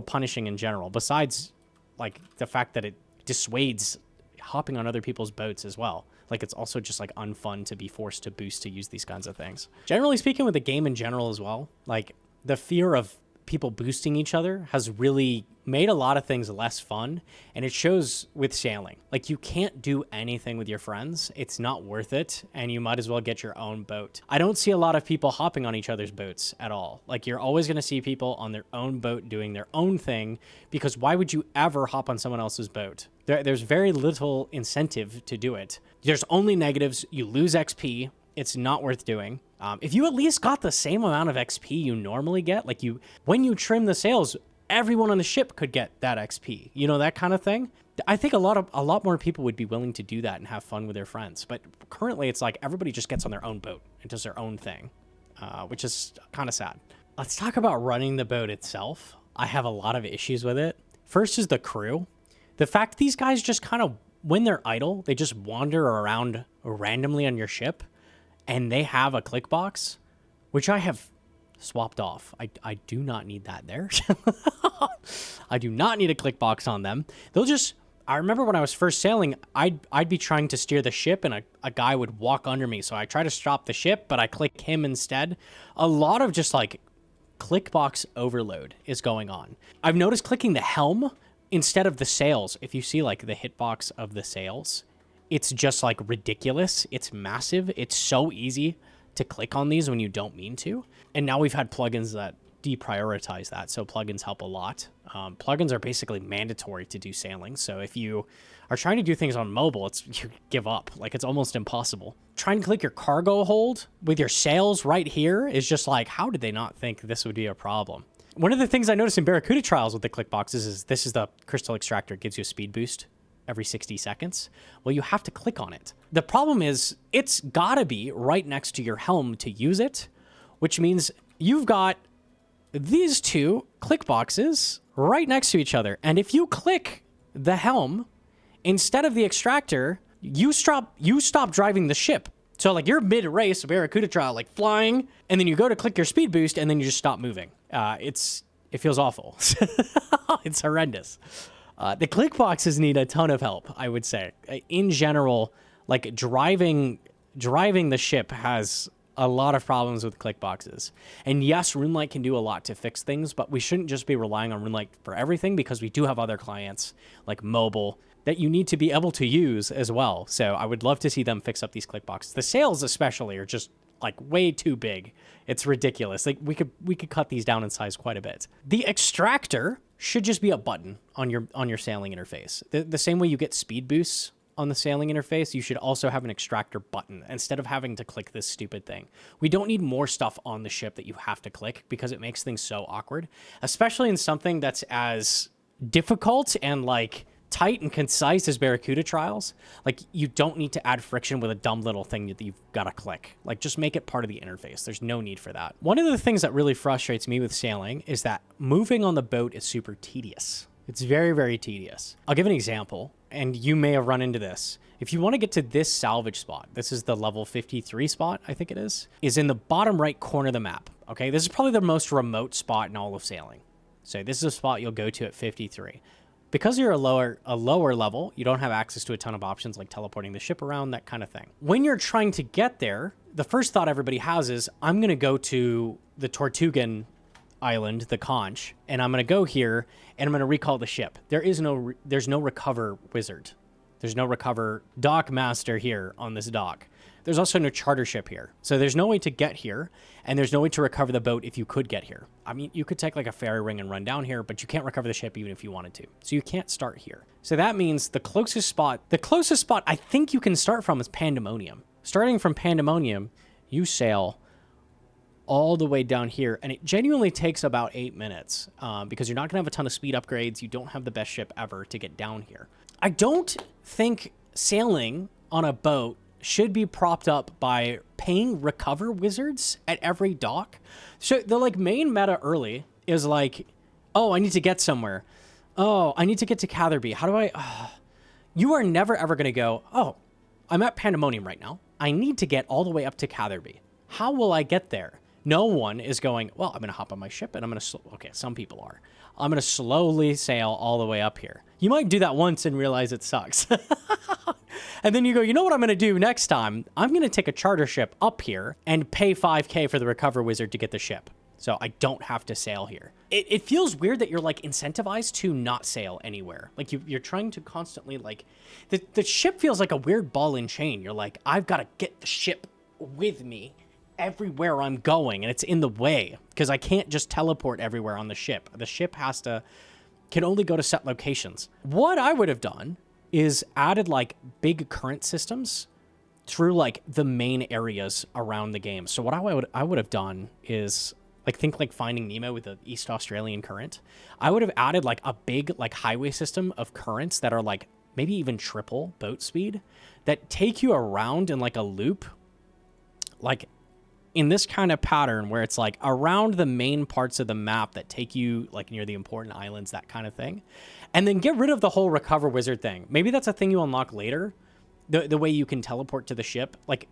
punishing in general, besides like the fact that it dissuades hopping on other people's boats as well. Like it's also just like unfun to be forced to boost to use these kinds of things. Generally speaking, with the game in general as well, like the fear of people boosting each other has really made a lot of things less fun, and it shows with sailing. Like you can't do anything with your friends, it's not worth it, and you might as well get your own boat. I don't see a lot of people hopping on each other's boats at all. Like you're always going to see people on their own boat doing their own thing, because why would you ever hop on someone else's boat? There's very little incentive to do it. There's only negatives. You lose XP. It's not worth doing. If you at least got the same amount of XP you normally get, like when you trim the sails, everyone on the ship could get that XP, you know, that kind of thing. I think a lot more people would be willing to do that and have fun with their friends. But currently it's like everybody just gets on their own boat and does their own thing, which is kind of sad. Let's talk about running the boat itself. I have a lot of issues with it. First is the crew. The fact these guys just kind of, when they're idle, they just wander around randomly on your ship, and they have a click box, which I have swapped off. I do not need that there. I do not need a click box on them. They'll just, I remember when I was first sailing, I'd be trying to steer the ship, and a guy would walk under me. So I try to stop the ship, but I click him instead. A lot of just like click box overload is going on. I've noticed clicking the helm instead of the sails. If you see like the hitbox of the sails, it's just like ridiculous. It's massive. It's so easy to click on these when you don't mean to. And now we've had plugins that deprioritize that. So plugins help a lot. Plugins are basically mandatory to do sailing. So if you are trying to do things on mobile, you give up. Like, it's almost impossible. Trying to click your cargo hold with your sails right here is just like, how did they not think this would be a problem? One of the things I noticed in Barracuda trials with the click boxes is this is the crystal extractor. It gives you a speed boost every 60 seconds. Well, you have to click on it. The problem is it's gotta be right next to your helm to use it, which means you've got these two click boxes right next to each other. And if you click the helm instead of the extractor, you stop driving the ship. So like you're mid-race, Barracuda trial, like flying, and then you go to click your speed boost, and then you just stop moving. It feels awful. It's horrendous. The click boxes need a ton of help, I would say. In general, like driving the ship has a lot of problems with click boxes. And yes, RuneLite can do a lot to fix things, but we shouldn't just be relying on RuneLite for everything, because we do have other clients like mobile that you need to be able to use as well. So I would love to see them fix up these click boxes. The sails especially are just like way too big. It's ridiculous. Like we could cut these down in size quite a bit. The extractor should just be a button on your sailing interface. The same way you get speed boosts on the sailing interface, you should also have an extractor button instead of having to click this stupid thing. We don't need more stuff on the ship that you have to click, because it makes things so awkward, especially in something that's as difficult and like tight and concise as Barracuda trials. Like, you don't need to add friction with a dumb little thing that you've got to click. Like, just make it part of the interface. There's no need for that. One of the things that really frustrates me with sailing is that moving on the boat is super tedious. It's very, very tedious. I'll give an example, and you may have run into this. If you want to get to this salvage spot, this is the level 53 spot, I think it is in the bottom right corner of the map. Okay, this is probably the most remote spot in all of sailing. So this is a spot you'll go to at 53. Because you're a lower level, you don't have access to a ton of options like teleporting the ship around, that kind of thing. When you're trying to get there, the first thought everybody has is, I'm going to go to the Tortugan island, the conch, and I'm going to go here and I'm going to recall the ship. There's no recover wizard. There's no recover dock master here on this dock. There's also no charter ship here. So there's no way to get here, and there's no way to recover the boat if you could get here. I mean, you could take like a ferry ring and run down here, but you can't recover the ship even if you wanted to. So you can't start here. So that means the closest spot I think you can start from is Pandemonium. Starting from Pandemonium, you sail all the way down here, and it genuinely takes about 8 minutes because you're not going to have a ton of speed upgrades. You don't have the best ship ever to get down here. I don't think sailing on a boat should be propped up by paying recover wizards at every dock. So the like main meta early is like, oh, I need to get somewhere. Oh, I need to get to Catherby. How do I... You are never ever going to go, oh, I'm at Pandemonium right now. I need to get all the way up to Catherby. How will I get there? No one is going, well, I'm going to hop on my ship and I'm going to... Okay, some people are. I'm going to slowly sail all the way up here. You might do that once and realize it sucks. And then you go, you know what I'm going to do next time? I'm going to take a charter ship up here and pay 5K for the recover wizard to get the ship. So I don't have to sail here. It feels weird that you're like incentivized to not sail anywhere. Like you're trying to constantly like... The ship feels like a weird ball and chain. You're like, I've got to get the ship with me everywhere I'm going, and it's in the way because I can't just teleport everywhere on the ship. The ship can only go to set locations. What I would have done is added like big current systems through like the main areas around the game. So what I would have done is Like think like Finding Nemo with the East Australian current. I would have added like a big like highway system of currents that are like maybe even triple boat speed that take you around in like a loop, like in this kind of pattern where it's like around the main parts of the map that take you like near the important islands, that kind of thing. And then get rid of the whole recover wizard thing. Maybe that's a thing you unlock later. The way you can teleport to the ship, like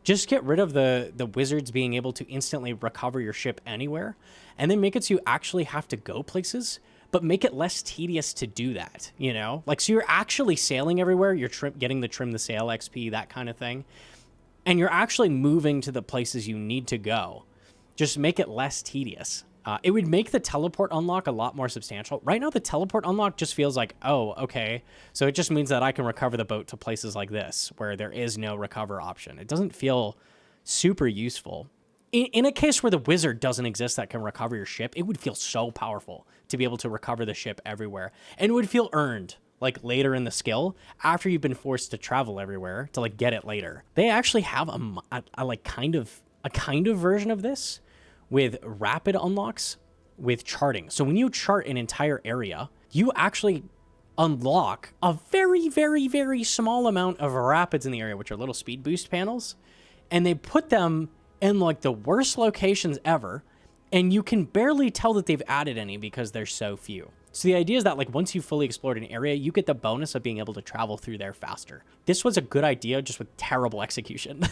just get rid of the wizards being able to instantly recover your ship anywhere, and then make it so you actually have to go places, but make it less tedious to do that, you know? Like, so you're actually sailing everywhere, you're getting the trim the sail XP, that kind of thing, and you're actually moving to the places you need to go. Just make it less tedious. It would make the teleport unlock a lot more substantial. Right now, the teleport unlock just feels like, oh, okay, so it just means that I can recover the boat to places like this, where there is no recover option. It doesn't feel super useful. In a case where the wizard doesn't exist that can recover your ship, it would feel so powerful to be able to recover the ship everywhere. And it would feel earned, like later in the skill, after you've been forced to travel everywhere to like get it later. They actually have a like kind of version of this with rapid unlocks with charting. So when you chart an entire area, you actually unlock a very, very, very small amount of rapids in the area, which are little speed boost panels. And they put them in like the worst locations ever. And you can barely tell that they've added any because there's so few. So the idea is that like once you've fully explored an area, you get the bonus of being able to travel through there faster. This was a good idea, just with terrible execution.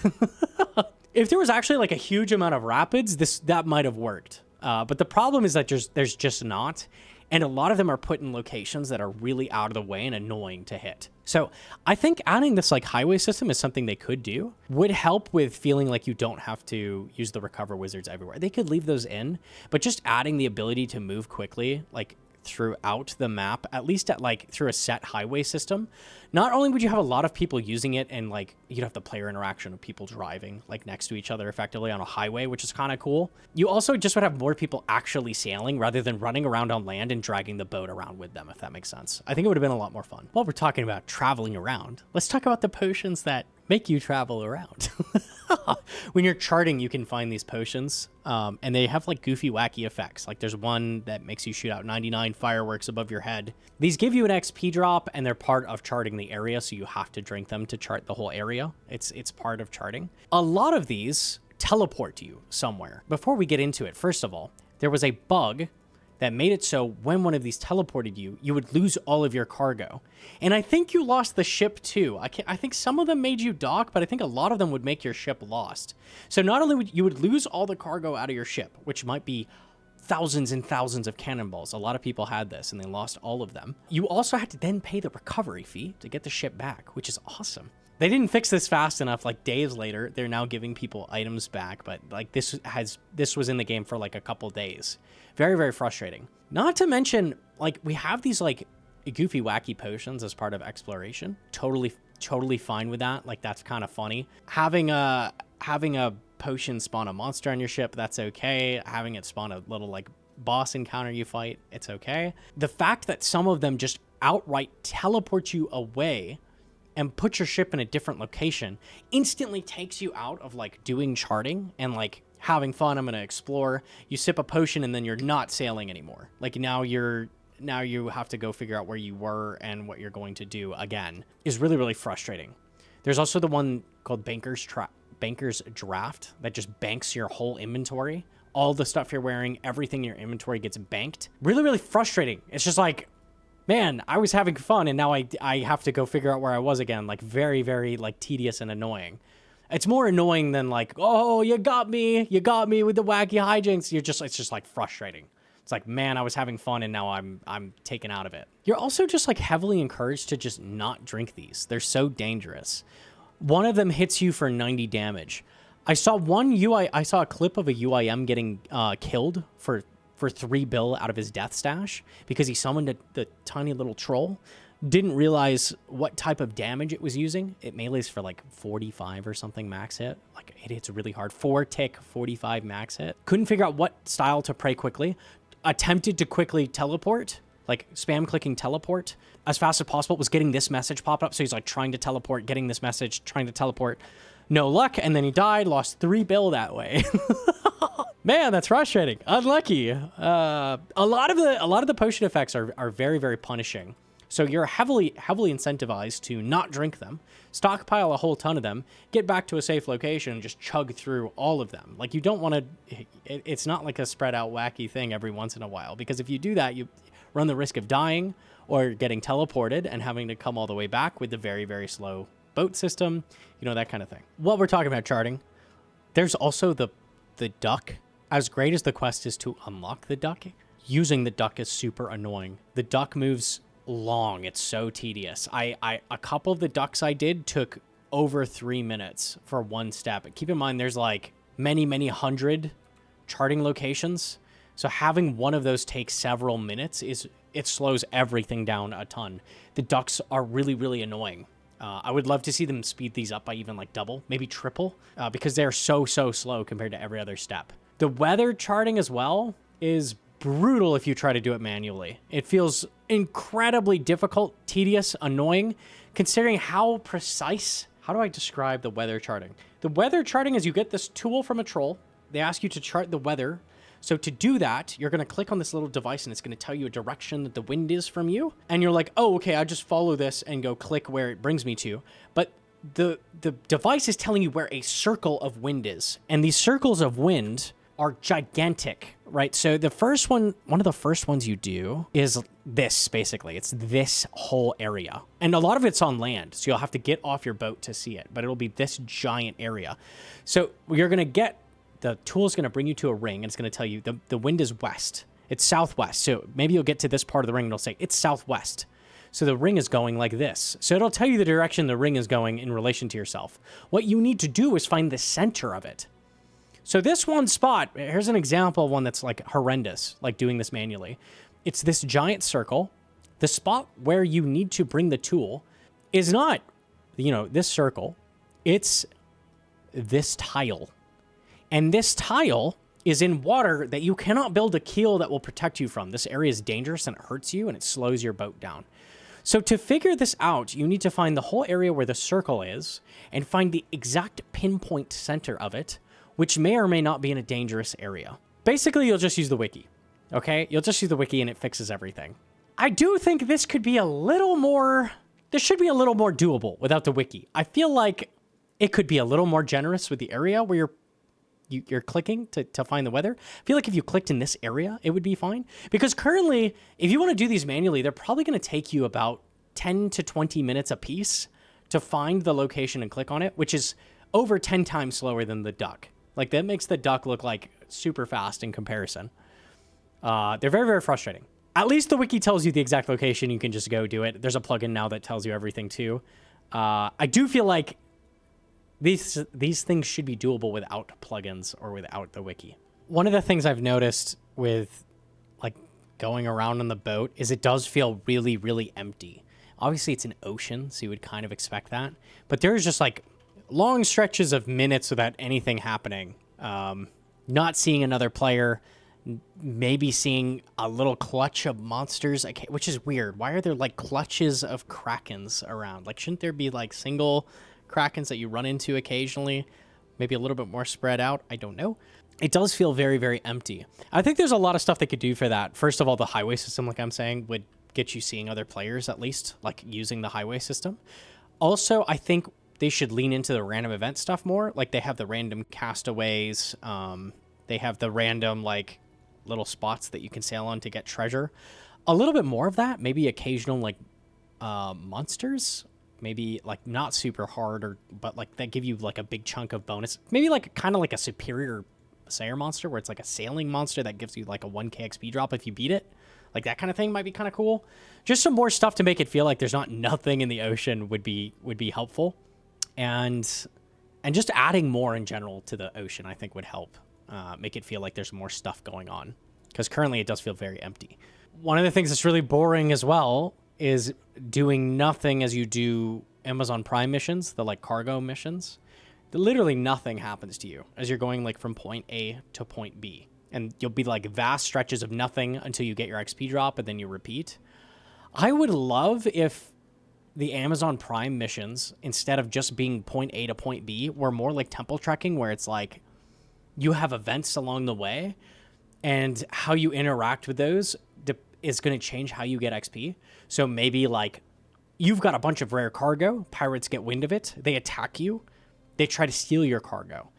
If there was actually like a huge amount of rapids, that might have worked. But the problem is that there's just not. And a lot of them are put in locations that are really out of the way and annoying to hit. So I think adding this like highway system is something they could do. Would help with feeling like you don't have to use the recover wizards everywhere. They could leave those in, but just adding the ability to move quickly, like throughout the map, at least at like through a set highway system, not only would you have a lot of people using it and like you'd have the player interaction of people driving like next to each other effectively on a highway, which is kind of cool. You also just would have more people actually sailing rather than running around on land and dragging the boat around with them, if that makes sense. I think it would have been a lot more fun. While we're talking about traveling around, let's talk about the potions that make you travel around. When you're charting, you can find these potions, and they have like goofy, wacky effects. Like there's one that makes you shoot out 99 fireworks above your head. These give you an XP drop, and they're part of charting the area, so you have to drink them to chart the whole area. It's part of charting. A lot of these teleport you somewhere. Before we get into it, first of all, there was a bug that made it so when one of these teleported you, you would lose all of your cargo. And I think you lost the ship too. I think some of them made you dock, but I think a lot of them would make your ship lost. So not only would you lose all the cargo out of your ship, which might be thousands and thousands of cannonballs. A lot of people had this and they lost all of them. You also had to then pay the recovery fee to get the ship back, which is awesome. They didn't fix this fast enough. Like days later, they're now giving people items back, but like this was in the game for like a couple days. Very, very frustrating. Not to mention, like we have these like goofy, wacky potions as part of exploration. Totally fine with that. Like that's kind of funny. Having a potion spawn a monster on your ship, that's okay. Having it spawn a little like boss encounter you fight, it's okay. The fact that some of them just outright teleport you away and put your ship in a different location instantly takes you out of like doing charting and like having fun. I'm going to explore. You sip a potion and then you're not sailing anymore. Like now you have to go figure out where you were and what you're going to do again is really, really frustrating. There's also the one called Banker's Draft that just banks your whole inventory. All the stuff you're wearing, everything in your inventory gets banked. Really, really frustrating. It's just like, man, I was having fun and now I have to go figure out where I was again. Like very, very like tedious and annoying. It's more annoying than like, oh, you got me with the wacky hijinks. It's just like frustrating. It's like, man, I was having fun and now I'm taken out of it. You're also just like heavily encouraged to just not drink these. They're so dangerous. One of them hits you for 90 damage. I saw a clip of a UIM getting killed for 3 bill out of his death stash because he summoned the tiny little troll. Didn't realize what type of damage it was using. It melees for like 45 or something max hit. Like it hits really hard. 4 tick, 45 max hit. Couldn't figure out what style to pray quickly. Attempted to quickly teleport, like spam clicking teleport as fast as possible. Was getting this message pop up. So he's like trying to teleport, getting this message, trying to teleport. No luck. And then he died, lost 3 bill that way. Man, that's frustrating. Unlucky. A lot of the potion effects are very, very punishing. So you're heavily incentivized to not drink them, stockpile a whole ton of them, get back to a safe location, and just chug through all of them. Like, you don't want to... It's not like a spread out wacky thing every once in a while, because if you do that, you run the risk of dying or getting teleported and having to come all the way back with the very, very slow boat system, you know, that kind of thing. While we're talking about charting, there's also the duck. As great as the quest is to unlock the duck, using the duck is super annoying. The duck moves long. It's so tedious. A couple of the ducks I did took over 3 minutes for one step. But keep in mind, there's like many hundred charting locations. So having one of those take several minutes it slows everything down a ton. The ducks are really, really annoying. I would love to see them speed these up by even like double, maybe triple, because they're so slow compared to every other step. The weather charting as well is brutal if you try to do it manually. It feels incredibly difficult, tedious, annoying, considering how precise. How do I describe the weather charting? The weather charting is you get this tool from a troll. They ask you to chart the weather. So to do that, you're going to click on this little device and it's going to tell you a direction that the wind is from you. And you're like, oh, okay, I'll just follow this and go click where it brings me to. But the device is telling you where a circle of wind is. And these circles of wind are gigantic, right? So the first one of the first ones you do is this, basically. It's this whole area. And a lot of it's on land, so you'll have to get off your boat to see it, but it'll be this giant area. So you're going to get, the tool is going to bring you to a ring, and it's going to tell you the wind is west. It's southwest. So maybe you'll get to this part of the ring, and it'll say, it's southwest. So the ring is going like this. So it'll tell you the direction the ring is going in relation to yourself. What you need to do is find the center of it. So this one spot, here's an example of one that's like horrendous, like doing this manually. It's this giant circle. The spot where you need to bring the tool is not, you know, this circle. It's this tile. And this tile is in water that you cannot build a keel that will protect you from. This area is dangerous and it hurts you and it slows your boat down. So to figure this out, you need to find the whole area where the circle is and find the exact pinpoint center of it, which may or may not be in a dangerous area. Basically, you'll just use the wiki, okay? You'll just use the wiki and it fixes everything. I do think this could be a little more, this should be a little more doable without the wiki. I feel like it could be a little more generous with the area where you're clicking to find the weather. I feel like if you clicked in this area, it would be fine. Because currently, if you want to do these manually, they're probably going to take you about 10 to 20 minutes a piece to find the location and click on it, which is over 10 times slower than the duck. Like, that makes the duck look like super fast in comparison. They're very, very frustrating. At least the wiki tells you the exact location. You can just go do it. There's a plugin now that tells you everything too. I do feel like these things should be doable without plugins or without the wiki. One of the things I've noticed with like going around on the boat is it does feel really, really empty. Obviously, it's an ocean, so you would kind of expect that. But there's just like long stretches of minutes without anything happening. Not seeing another player, maybe seeing a little clutch of monsters, which is weird. Why are there like clutches of krakens around? Like, shouldn't there be like single krakens that you run into occasionally? Maybe a little bit more spread out. I don't know. It does feel very, very empty. I think there's a lot of stuff they could do for that. First of all, the highway system, like I'm saying, would get you seeing other players, at least, like using the highway system. Also, I think they should lean into the random event stuff more. Like, they have the random castaways. They have the random, like, little spots that you can sail on to get treasure. A little bit more of that. Maybe occasional, like, monsters. Maybe, like, not super hard, but, like, that give you, like, a big chunk of bonus. Maybe, like, kind of like a superior Sayer monster, where it's, like, a sailing monster that gives you, like, a 1k XP drop if you beat it. Like, that kind of thing might be kind of cool. Just some more stuff to make it feel like there's not nothing in the ocean would be helpful. And just adding more in general to the ocean, I think, would help make it feel like there's more stuff going on. Because currently it does feel very empty. One of the things that's really boring as well is doing nothing as you do Amazon Prime missions, the like cargo missions. Literally nothing happens to you as you're going like from point A to point B. And you'll be like vast stretches of nothing until you get your XP drop and then you repeat. I would love if the Amazon Prime missions, instead of just being point A to point B, were more like temple trekking, where it's like you have events along the way, and how you interact with those is going to change how you get XP. So maybe like you've got a bunch of rare cargo, pirates get wind of it, they attack you, they try to steal your cargo.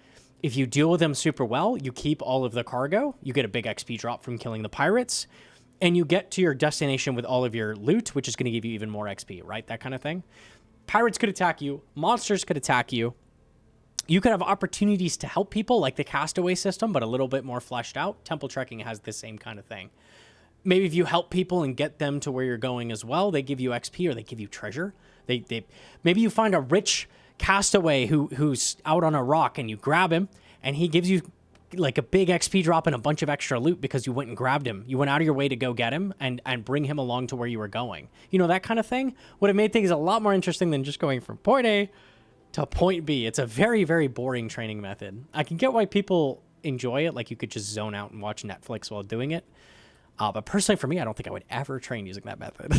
If you deal with them super well, you keep all of the cargo, you get a big XP drop from killing the pirates, and you get to your destination with all of your loot, which is going to give you even more XP, right? That kind of thing. Pirates could attack you, monsters could attack you. You could have opportunities to help people, like the Castaway system, but a little bit more fleshed out. Temple Trekking has the same kind of thing. Maybe if you help people and get them to where you're going as well, they give you XP or they give you treasure. Maybe you find a rich castaway who's out on a rock, and you grab him, and he gives you like a big XP drop and a bunch of extra loot because you went and grabbed him. You went out of your way to go get him and bring him along to where you were going. You know, that kind of thing would have made things a lot more interesting than just going from point A to point B. It's a very, very boring training method. I can get why people enjoy it. Like, you could just zone out and watch Netflix while doing it. But personally, for me, I don't think I would ever train using that method.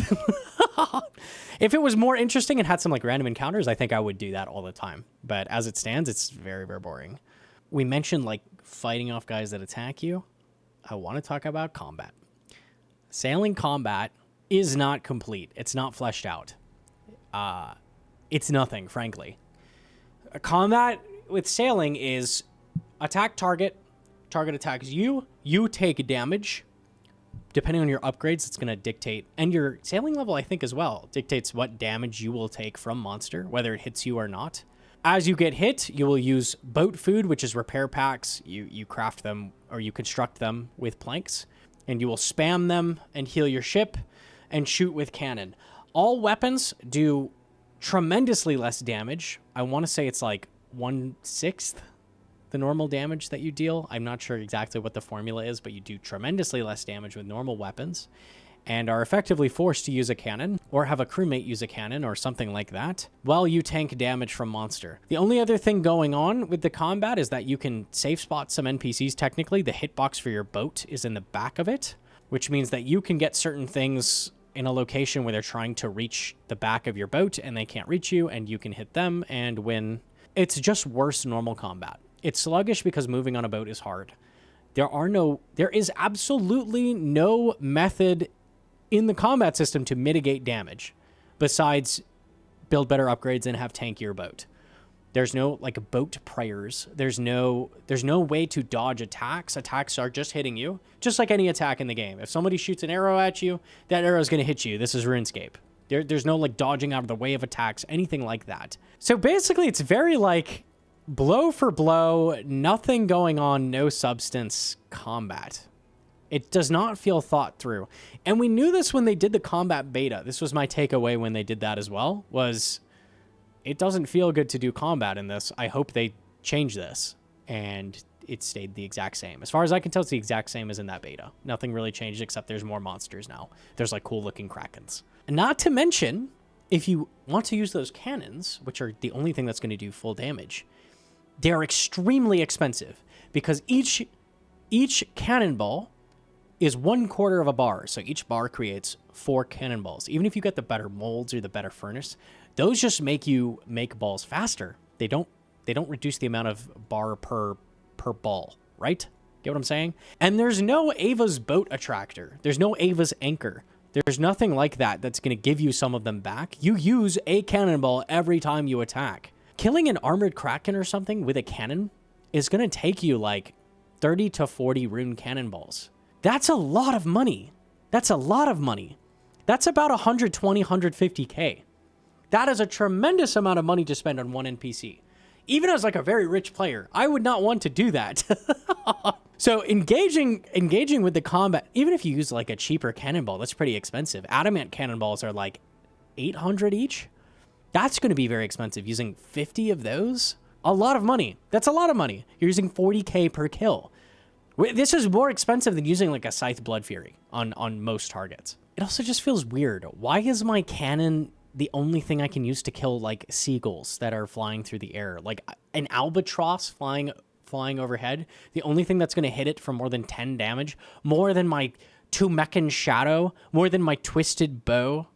If it was more interesting and had some like random encounters, I think I would do that all the time. But as it stands, it's very, very boring. We mentioned like fighting off guys that attack you. I want to talk about combat. Sailing combat is not complete. It's not fleshed out. It's nothing, frankly. Combat with sailing is attack target. Target attacks you. You take damage. Depending on your upgrades, it's going to dictate, and your sailing level, I think, as well, dictates what damage you will take from monster, whether it hits you or not. As you get hit, you will use boat food, which is repair packs. You craft them, or you construct them with planks, and you will spam them and heal your ship and shoot with cannon. All weapons do tremendously less damage. I want to say it's like 1/6 the normal damage that you deal. I'm not sure exactly what the formula is, but you do tremendously less damage with normal weapons and are effectively forced to use a cannon or have a crewmate use a cannon or something like that while you tank damage from monster. The only other thing going on with the combat is that you can safe spot some NPCs. Technically, the hitbox for your boat is in the back of it, which means that you can get certain things in a location where they're trying to reach the back of your boat and they can't reach you, and you can hit them and win. It's just worse normal combat. It's sluggish because moving on a boat is hard. There is absolutely no method in the combat system to mitigate damage besides build better upgrades and have tankier boat. There's no like boat prayers. There's no way to dodge attacks. Attacks are just hitting you, just like any attack in the game. If somebody shoots an arrow at you, that arrow is going to hit you. This is RuneScape. There's no like dodging out of the way of attacks, anything like that. So basically, it's very like blow for blow, nothing going on, no substance combat. It does not feel thought through. And we knew this when they did the combat beta. This was my takeaway when they did that as well, was it doesn't feel good to do combat in this. I hope they change this. And it stayed the exact same. As far as I can tell, it's the exact same as in that beta. Nothing really changed except there's more monsters now. There's like cool looking krakens. Not to mention, if you want to use those cannons, which are the only thing that's going to do full damage, they are extremely expensive because each cannonball is 1/4 of a bar. So each bar creates 4 cannonballs. Even if you get the better molds or the better furnace, those just make you make balls faster. They don't reduce the amount of bar per ball, right? Get what I'm saying? And there's no Ava's boat attractor. There's no Ava's anchor. There's nothing like that that's going to give you some of them back. You use a cannonball every time you attack. Killing an armored kraken or something with a cannon is going to take you like 30 to 40 rune cannonballs. That's a lot of money. That's a lot of money. That's about 120, 150K. That is a tremendous amount of money to spend on one NPC. Even as like a very rich player, I would not want to do that. So engaging with the combat, even if you use like a cheaper cannonball, that's pretty expensive. Adamant cannonballs are like 800 each. That's going to be very expensive. Using 50 of those, a lot of money. That's a lot of money. You're using 40K per kill. This is more expensive than using like a Scythe Blood Fury on most targets. It also just feels weird. Why is my cannon the only thing I can use to kill like seagulls that are flying through the air? Like an albatross flying overhead, the only thing that's going to hit it for more than 10 damage, more than my Tumecan Shadow, more than my Twisted Bow,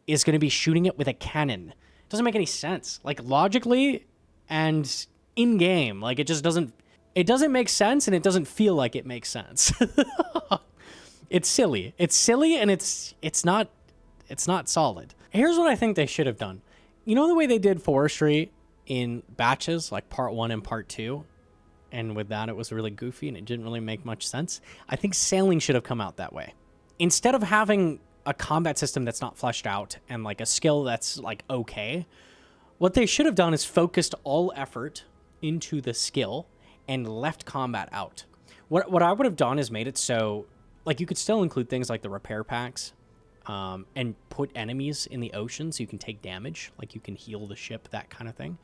is going to be shooting it with a cannon. It doesn't make any sense. Like logically and in game, like it It doesn't make sense, and it doesn't feel like it makes sense. It's silly. It's silly, and it's not solid. Here's what I think they should have done. You know the way they did forestry in batches, like part 1 and part 2? And with that, it was really goofy, and it didn't really make much sense. I think sailing should have come out that way. Instead of having a combat system that's not fleshed out and like a skill that's like okay, what they should have done is focused all effort into the skill and left combat out. What I would have done is made it so like you could still include things like the repair packs, and put enemies in the ocean so you can take damage, like you can heal the ship, that kind of thing.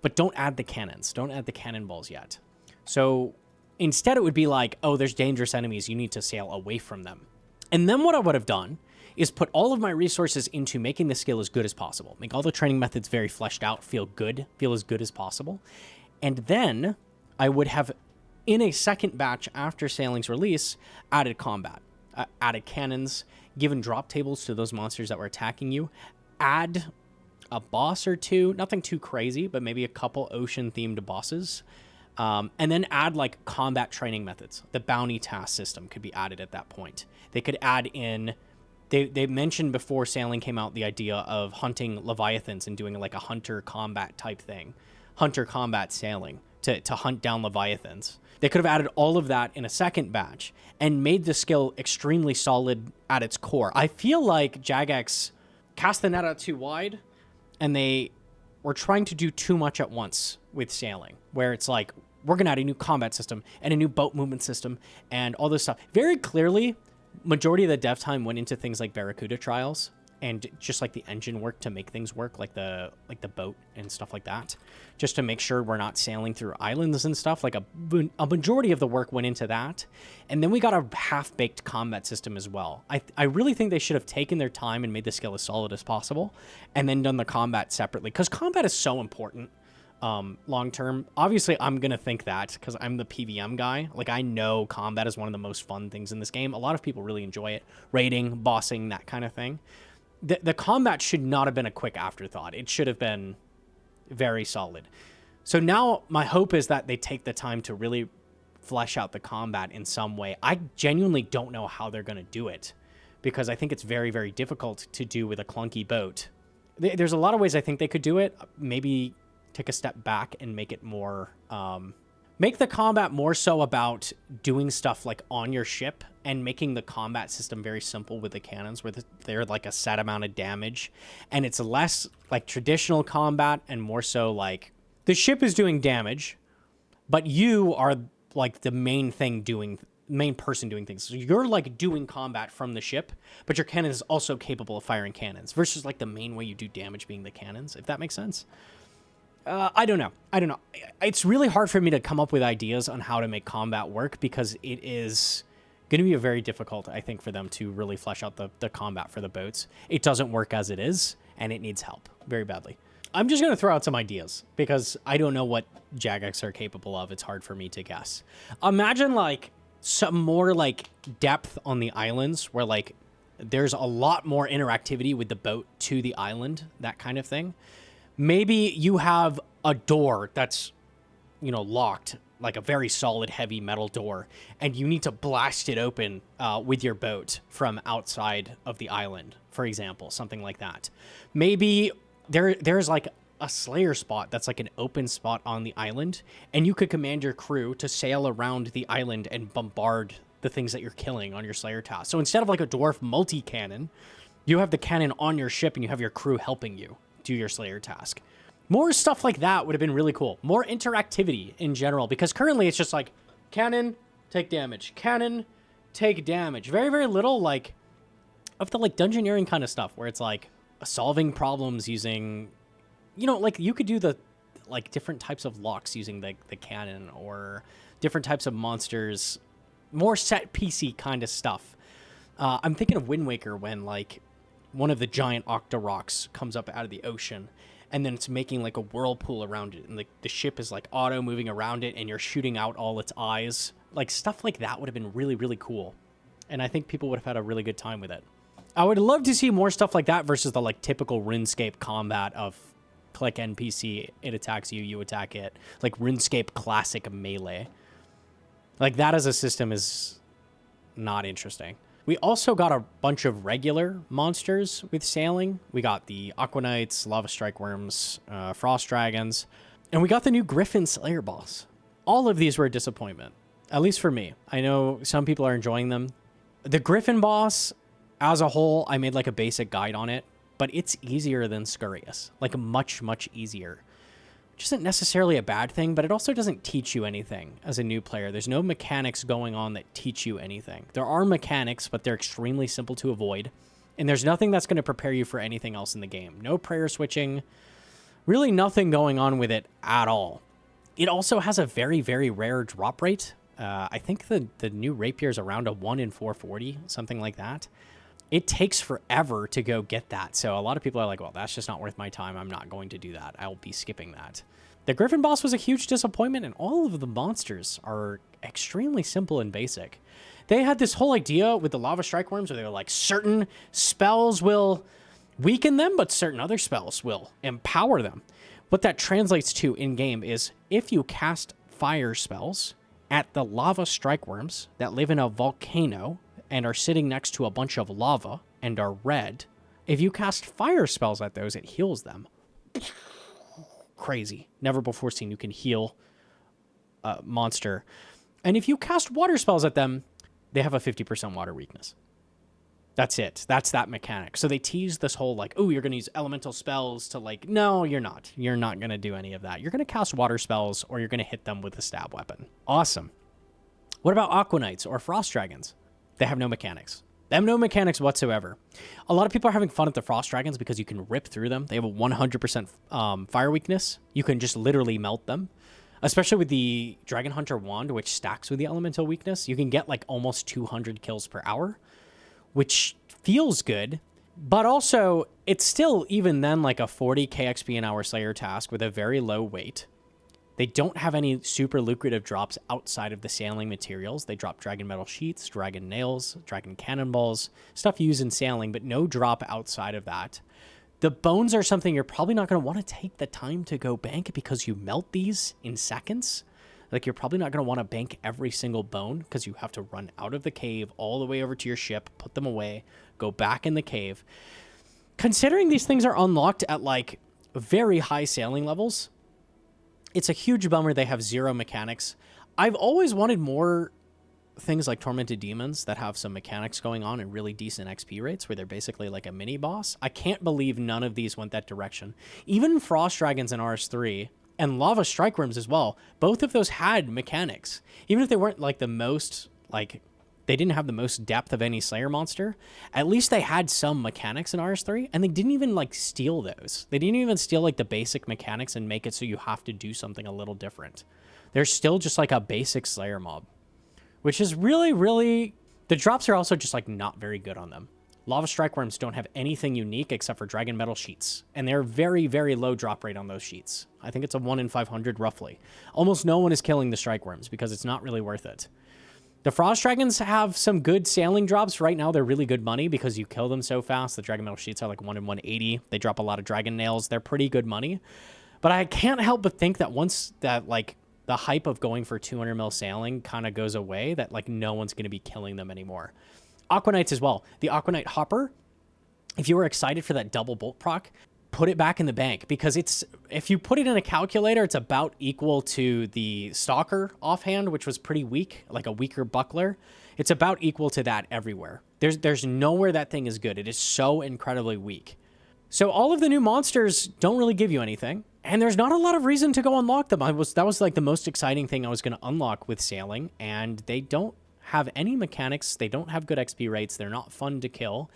But don't add the cannons. Don't add the cannonballs yet. So instead it would be like, oh, there's dangerous enemies. You need to sail away from them. And then what I would have done is put all of my resources into making the skill as good as possible. Make all the training methods very fleshed out, feel as good as possible. And then I would have, in a second batch after sailing's release, added combat, added cannons, given drop tables to those monsters that were attacking you, add a boss or two, nothing too crazy, but maybe a couple ocean-themed bosses, and then add like combat training methods. The bounty task system could be added at that point. They could add in, they mentioned before sailing came out the idea of hunting leviathans and doing like a hunter combat type thing, hunter combat sailing to hunt down leviathans. They could have added all of that in a second batch and made the skill extremely solid at its core. I feel like Jagex cast the net out too wide, and they were trying to do too much at once with sailing, where it's like, we're going to add a new combat system and a new boat movement system and all this stuff. Very clearly, majority of the dev time went into things like Barracuda trials and just like the engine work to make things work, like the boat and stuff like that, just to make sure we're not sailing through islands and stuff. Like a majority of the work went into that. And then we got a half-baked combat system as well. I really think they should have taken their time and made the skill as solid as possible and then done the combat separately, because combat is so important long-term. Obviously, I'm going to think that because I'm the PVM guy. Like, I know combat is one of the most fun things in this game. A lot of people really enjoy it. Raiding, bossing, that kind of thing. The combat should not have been a quick afterthought. It should have been very solid. So now my hope is that they take the time to really flesh out the combat in some way. I genuinely don't know how they're going to do it, because I think it's very, very difficult to do with a clunky boat. There's a lot of ways I think they could do it. Maybe take a step back and make it more... make the combat more so about doing stuff like on your ship and making the combat system very simple with the cannons, where they're like a set amount of damage, and it's less like traditional combat and more so like the ship is doing damage, but you are like the main person doing things. So you're like doing combat from the ship, but your cannon is also capable of firing cannons, versus like the main way you do damage being the cannons, if that makes sense. I don't know. It's really hard for me to come up with ideas on how to make combat work, because it is going to be very difficult, I think, for them to really flesh out the combat for the boats. It doesn't work as it is, and it needs help very badly. I'm just going to throw out some ideas, because I don't know what Jagex are capable of. It's hard for me to guess. Imagine like some more like depth on the islands, where like there's a lot more interactivity with the boat to the island, that kind of thing. Maybe you have a door that's, locked, like a very solid, heavy metal door, and you need to blast it open with your boat from outside of the island, for example, something like that. Maybe there's like a slayer spot that's like an open spot on the island, and you could command your crew to sail around the island and bombard the things that you're killing on your slayer task. So instead of like a dwarf multi-cannon, you have the cannon on your ship and you have your crew helping you do your slayer task. More stuff like that would have been really cool. More interactivity in general, because currently it's just like cannon, take damage, cannon, take damage. Very, very little like of the like dungeoneering kind of stuff, where it's like solving problems using, like you could do the like different types of locks using the cannon, or different types of monsters, more set PC kind of stuff. I'm thinking of Wind Waker, when like one of the giant octorocks comes up out of the ocean, and then it's making like a whirlpool around it, and like the ship is like auto moving around it, and you're shooting out all its eyes. Like stuff like that would have been really, really cool, and I think people would have had a really good time with it. I would love to see more stuff like that versus the like typical RuneScape combat of click NPC, it attacks you, you attack it, like RuneScape classic melee. Like, that as a system is not interesting. We also got a bunch of regular monsters with sailing. We got the Aqua Knights, Lava Strike Worms, Frost Dragons, and we got the new Griffin Slayer boss. All of these were a disappointment, at least for me. I know some people are enjoying them. The Griffin boss, as a whole, I made like a basic guide on it, but it's easier than Scurious, like much, much easier. Which isn't necessarily a bad thing, but it also doesn't teach you anything as a new player. There's no mechanics going on that teach you anything. There are mechanics, but they're extremely simple to avoid. And there's nothing that's going to prepare you for anything else in the game. No prayer switching. Really nothing going on with it at all. It also has a very, very rare drop rate. I think the new rapier is around a 1 in 440, something like that. It takes forever to go get that. So a lot of people are like, well, that's just not worth my time. I'm not going to do that. I'll be skipping that. The Griffin boss was a huge disappointment, and all of the monsters are extremely simple and basic. They had this whole idea with the Lava Strike Worms where they were like, certain spells will weaken them, but certain other spells will empower them. What that translates to in-game is if you cast fire spells at the Lava Strike Worms that live in a volcano and are sitting next to a bunch of lava and are red, if you cast fire spells at those, it heals them. Crazy. Never before seen you can heal a monster. And if you cast water spells at them, they have a 50% water weakness. That's it. That's that mechanic. So they tease this whole like, oh, you're going to use elemental spells to like, no, you're not. You're not going to do any of that. You're going to cast water spells or you're going to hit them with a stab weapon. Awesome. What about Aqua Knights or Frost Dragons? They have no mechanics. They have no mechanics whatsoever. A lot of people are having fun at the Frost Dragons because you can rip through them. They have a 100% fire weakness. You can just literally melt them. Especially with the Dragon Hunter wand, which stacks with the elemental weakness. You can get like almost 200 kills per hour, which feels good. But also, it's still even then like a 40 KXP an hour Slayer task with a very low weight. They don't have any super lucrative drops outside of the sailing materials. They drop dragon metal sheets, dragon nails, dragon cannonballs, stuff used in sailing, but no drop outside of that. The bones are something you're probably not going to want to take the time to go bank because you melt these in seconds. Like, you're probably not going to want to bank every single bone because you have to run out of the cave all the way over to your ship, put them away, go back in the cave. Considering these things are unlocked at, like, very high sailing levels, it's a huge bummer they have zero mechanics. I've always wanted more things like Tormented Demons that have some mechanics going on and really decent XP rates where they're basically like a mini boss. I can't believe none of these went that direction. Even Frost Dragons in RS3 and Lava Strike Worms as well, both of those had mechanics. Even if they weren't like the most, like, they didn't have the most depth of any Slayer monster, at least they had some mechanics in RS3, and they didn't even like steal those. They didn't even steal like the basic mechanics and make it so you have to do something a little different. They're still just like a basic Slayer mob, which is really, really... The drops are also just like not very good on them. Lava Strike Worms don't have anything unique except for dragon metal sheets, and they're very, very low drop rate on those sheets. I think it's a 1 in 500 roughly. Almost no one is killing the Strike Worms because it's not really worth it. The Frost Dragons have some good sailing drops. Right now, they're really good money because you kill them so fast. The Dragon Metal Sheets are like 1 in 180. They drop a lot of Dragon Nails. They're pretty good money. But I can't help but think that once that, like, the hype of going for 200 mil sailing kind of goes away, that, like, no one's going to be killing them anymore. Aqua Knights as well. The Aqua Knight Hopper, if you were excited for that double bolt proc, put it back in the bank because it's, if you put it in a calculator, it's about equal to the Stalker offhand, which was pretty weak, like a weaker buckler. It's about equal to that everywhere. There's nowhere that thing is good. It is so incredibly weak. So all of the new monsters don't really give you anything, and there's not a lot of reason to go unlock them. That was like the most exciting thing I was going to unlock with sailing, and they don't have any mechanics. They don't have good XP rates. They're not fun to kill.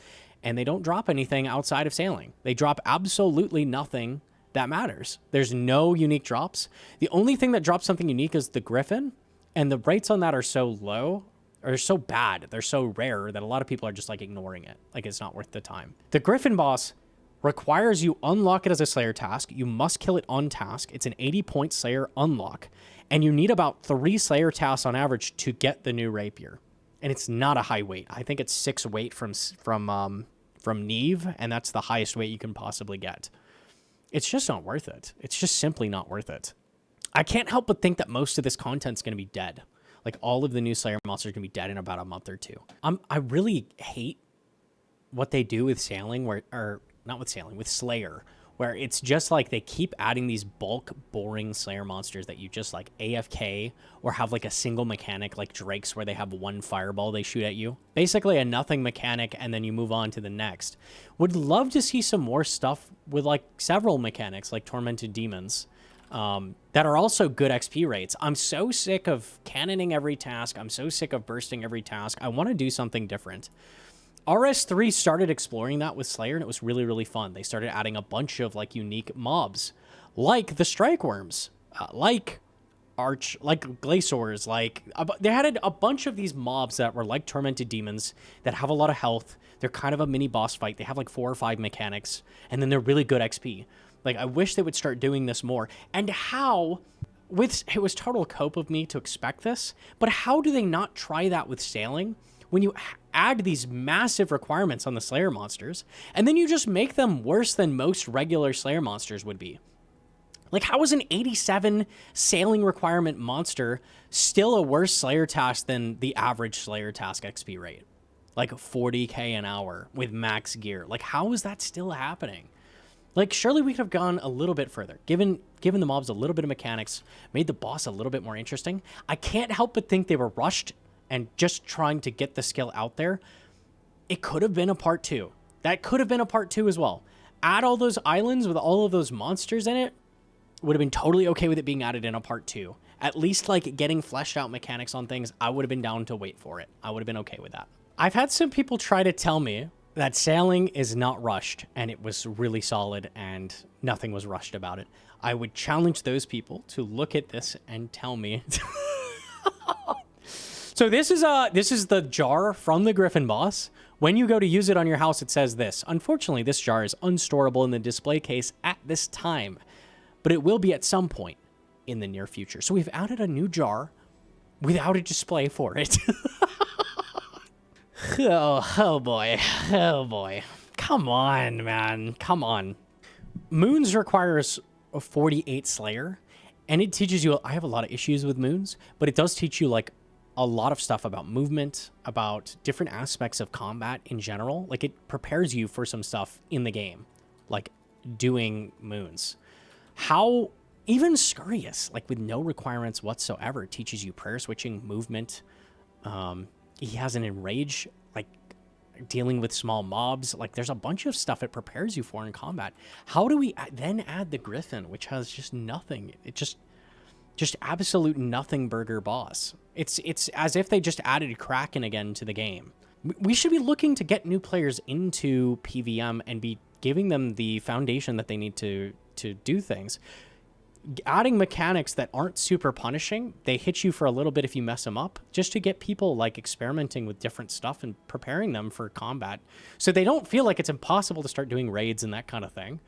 And they don't drop anything outside of sailing. They drop absolutely nothing that matters. There's no unique drops. The only thing that drops something unique is the Griffin, and the rates on that are so low, or so bad, they're so rare that a lot of people are just like ignoring it. Like, it's not worth the time. The Griffin boss requires you unlock it as a Slayer task. You must kill it on task. It's an 80-point Slayer unlock, and you need about 3 Slayer tasks on average to get the new rapier. And it's not a high weight. I think it's 6 weight from Neve, and that's the highest weight you can possibly get. It's just not worth it. It's just simply not worth it. I can't help but think that most of this content's going to be dead. Like, all of the new Slayer monsters are going to be dead in about a month or two. I really hate what they do with sailing, with Slayer, where it's just like they keep adding these bulk, boring Slayer monsters that you just like AFK or have like a single mechanic like Drake's where they have one fireball they shoot at you. Basically a nothing mechanic, and then you move on to the next. Would love to see some more stuff with like several mechanics like Tormented Demons that are also good XP rates. I'm so sick of cannoning every task. I'm so sick of bursting every task. I want to do something different. RS3 started exploring that with Slayer, and it was really, really fun. They started adding a bunch of like unique mobs, like the Strike Worms, like Glaciors, they had a bunch of these mobs that were like Tormented Demons that have a lot of health. They're kind of a mini boss fight. They have like 4 or 5 mechanics, and then they're really good XP. Like, I wish they would start doing this more. And how, it was total cope of me to expect this, but how do they not try that with sailing? When you add these massive requirements on the Slayer monsters, and then you just make them worse than most regular Slayer monsters would be. Like, how is an 87 sailing requirement monster still a worse Slayer task than the average Slayer task XP rate? Like 40k an hour with max gear. Like, how is that still happening? Like, surely we could have gone a little bit further, given the mobs a little bit of mechanics, made the boss a little bit more interesting. I can't help but think they were rushed and just trying to get the skill out there. It could have been a part 2. That could have been a part 2 as well. Add all those islands with all of those monsters in it. Would have been totally okay with it being added in a part 2. At least like getting fleshed out mechanics on things, I would have been down to wait for it. I would have been okay with that. I've had some people try to tell me that sailing is not rushed and it was really solid and nothing was rushed about it. I would challenge those people to look at this and tell me. So this is the jar from the Griffin boss. When you go to use it on your house, it says this. Unfortunately, this jar is unstorable in the display case at this time, but it will be at some point in the near future. So we've added a new jar without a display for it. Oh boy. Oh boy. Come on, man. Come on. Moons requires a 48 Slayer, and it teaches you, I have a lot of issues with Moons, but it does teach you like a lot of stuff about movement, about different aspects of combat in general. Like, it prepares you for some stuff in the game, like doing Moons. How even Scurious, like with no requirements whatsoever, teaches you prayer switching, movement. He has an enrage, like dealing with small mobs. Like, there's a bunch of stuff it prepares you for in combat. How do we then add the Griffin, which has just nothing? It just absolute nothing burger boss. It's as if they just added Kraken again to the game. We should be looking to get new players into PVM and be giving them the foundation that they need to do things. Adding mechanics that aren't super punishing, they hit you for a little bit if you mess them up, just to get people like experimenting with different stuff and preparing them for combat, so they don't feel like it's impossible to start doing raids and that kind of thing.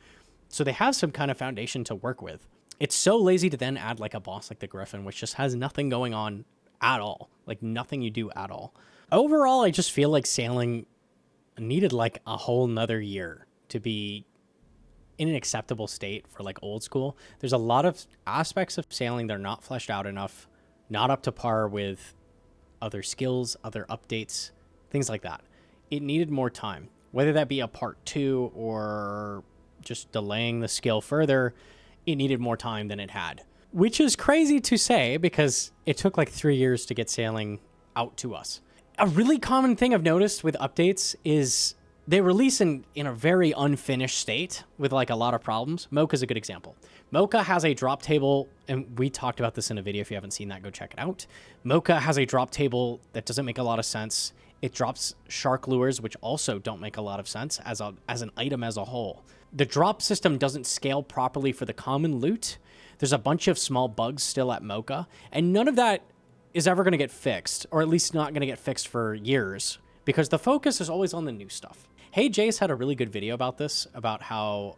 So they have some kind of foundation to work with. It's so lazy to then add like a boss like the Griffin, which just has nothing going on at all, like nothing you do at all. Overall, I just feel like sailing needed like a whole nother year to be in an acceptable state for like old school. There's a lot of aspects of sailing that are not fleshed out enough, not up to par with other skills, other updates, things like that. It needed more time, whether that be a part 2 or just delaying the skill further. It needed more time than it had, which is crazy to say because it took like 3 years to get sailing out to us. A really common thing I've noticed with updates is they release in a very unfinished state with like a lot of problems. Mocha's a good example. Mocha has a drop table, and we talked about this in a video. If you haven't seen that, go check it out. Mocha has a drop table that doesn't make a lot of sense. It drops shark lures, which also don't make a lot of sense as an item as a whole. The drop system doesn't scale properly for the common loot. There's a bunch of small bugs still at Mocha, and none of that is ever going to get fixed, or at least not going to get fixed for years, because the focus is always on the new stuff. Hey Jace had a really good video about this, about how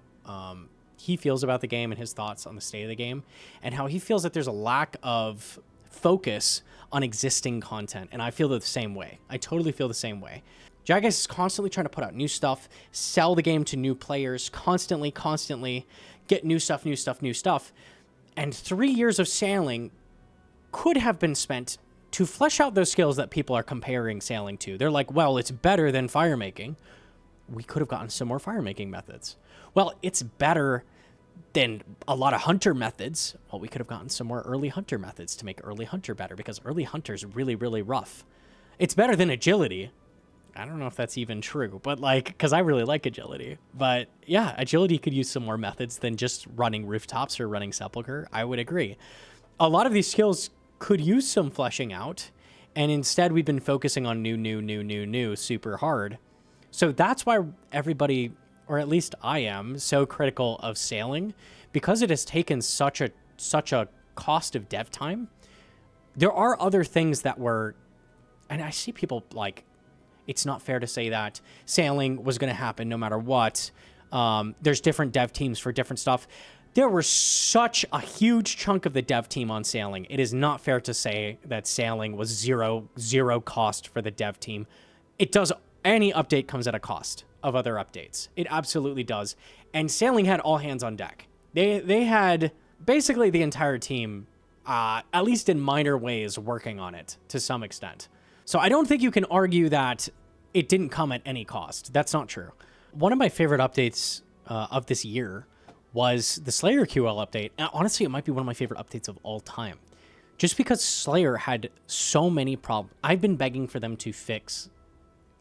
he feels about the game and his thoughts on the state of the game, and how he feels that there's a lack of focus on existing content, and I feel the same way. I totally feel the same way. Jagex is constantly trying to put out new stuff, sell the game to new players, constantly get new stuff, and 3 years of sailing could have been spent to flesh out those skills that people are comparing sailing to. They're like, well, it's better than fire making. We could have gotten some more fire making methods. Well, it's better than a lot of hunter methods. Well, we could have gotten some more early hunter methods to make early hunter better, because early hunter is really, really rough. It's better than agility. I don't know if that's even true, but like, because I really like agility. But yeah, agility could use some more methods than just running rooftops or running sepulcher. I would agree. A lot of these skills could use some fleshing out, and instead we've been focusing on new super hard. So that's why everybody, or at least I am, so critical of sailing, because it has taken such a cost of dev time. There are other things that were, and I see people like, it's not fair to say that sailing was going to happen no matter what. There's different dev teams for different stuff. There was such a huge chunk of the dev team on sailing. It is not fair to say that sailing was zero cost for the dev team. It does. Any update comes at a cost of other updates. It absolutely does. And sailing had all hands on deck. They had basically the entire team, at least in minor ways, working on it to some extent. So I don't think you can argue that it didn't come at any cost. That's not true. One of my favorite updates of this year was the Slayer QL update. And honestly, it might be one of my favorite updates of all time. Just because Slayer had so many problems. I've been begging for them to fix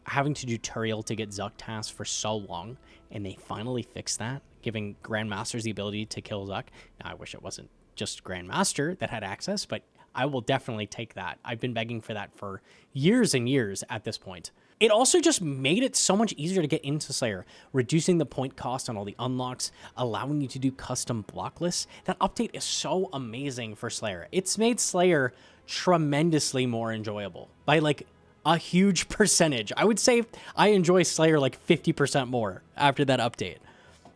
having to do tutorial to get Zuck tasks for so long, and they finally fixed that, giving Grandmasters the ability to kill Zuck. Now, I wish it wasn't just Grandmaster that had access, but I will definitely take that. I've been begging for that for years and years at this point. It also just made it so much easier to get into Slayer, reducing the point cost on all the unlocks, allowing you to do custom block lists. That update is so amazing for Slayer. It's made Slayer tremendously more enjoyable by like a huge percentage. I would say I enjoy Slayer like 50% more after that update.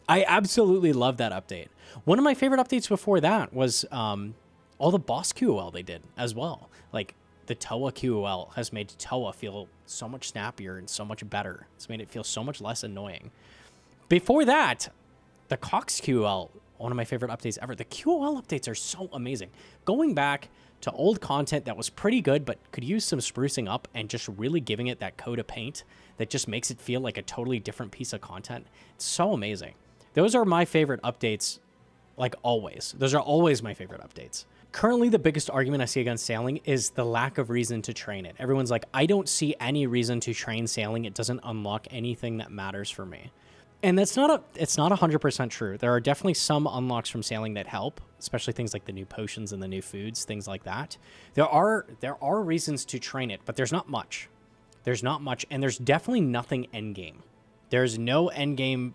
I absolutely love that update. One of my favorite updates before that was all the boss QOL they did as well. Like the Toa QOL has made Toa feel so much snappier and so much better. It's made it feel so much less annoying. Before that, the Cox QOL, one of my favorite updates ever. The QOL updates are so amazing. Going back to old content that was pretty good but could use some sprucing up and just really giving it that coat of paint that just makes it feel like a totally different piece of content. It's so amazing. Those are my favorite updates, like always. Those are always my favorite updates. Currently, the biggest argument I see against sailing is the lack of reason to train it. Everyone's like, I don't see any reason to train sailing. It doesn't unlock anything that matters for me. And it's not 100% true. There are definitely some unlocks from sailing that help, especially things like the new potions and the new foods, things like that. There are reasons to train it, but there's not much. There's not much, and there's definitely nothing endgame. There's no endgame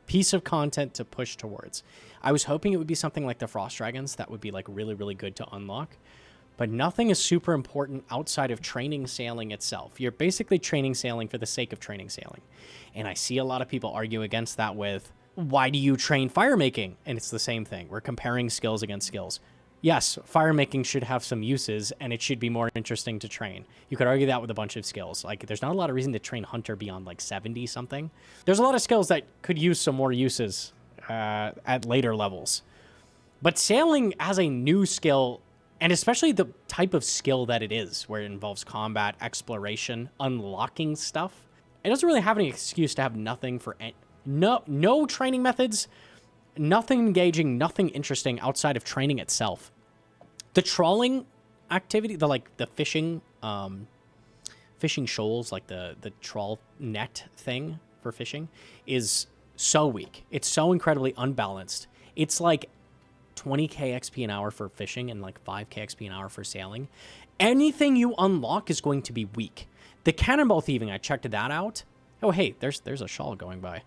piece of content to push towards. I was hoping it would be something like the Frost Dragons that would be like really, really good to unlock, but nothing is super important outside of training sailing itself. You're basically training sailing for the sake of training sailing. And I see a lot of people argue against that with, why do you train fire making? And it's the same thing. We're comparing skills against skills. Yes, fire making should have some uses, and it should be more interesting to train. You could argue that with a bunch of skills. Like, there's not a lot of reason to train Hunter beyond like 70 something. There's a lot of skills that could use some more uses at later levels. But sailing as a new skill, and especially the type of skill that it is, where it involves combat, exploration, unlocking stuff, it doesn't really have any excuse to have nothing for no training methods, nothing engaging, nothing interesting outside of training itself. The trawling activity, the fishing shoals, like the trawl net thing for fishing, is so weak. It's so incredibly unbalanced. It's like 20k XP an hour for fishing and like 5k XP an hour for sailing. Anything you unlock is going to be weak. The cannonball thieving, I checked that out. Oh, hey, there's a shawl going by.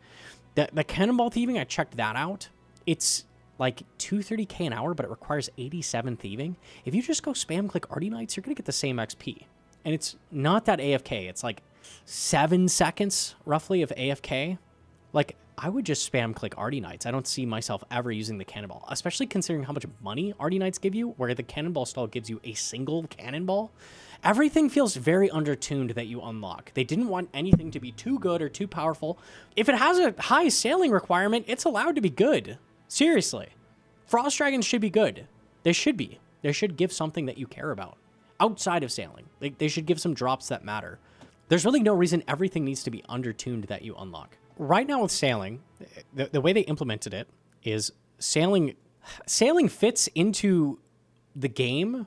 The cannonball thieving, I checked that out. It's like 230k an hour, but it requires 87 thieving. If you just go spam click Arty Knights, you're going to get the same XP. And it's not that AFK. It's like 7 seconds, roughly, of AFK. Like, I would just spam click Arty Knights. I don't see myself ever using the cannonball, especially considering how much money Arty Knights give you, where the cannonball stall gives you a single cannonball. Everything feels very undertuned that you unlock. They didn't want anything to be too good or too powerful. If it has a high sailing requirement, it's allowed to be good. Seriously. Frost Dragons should be good. They should be. They should give something that you care about. outside of sailing. They should give some drops that matter. There's really no reason everything needs to be undertuned that you unlock. Right now with sailing, the way they implemented it is sailing fits into the game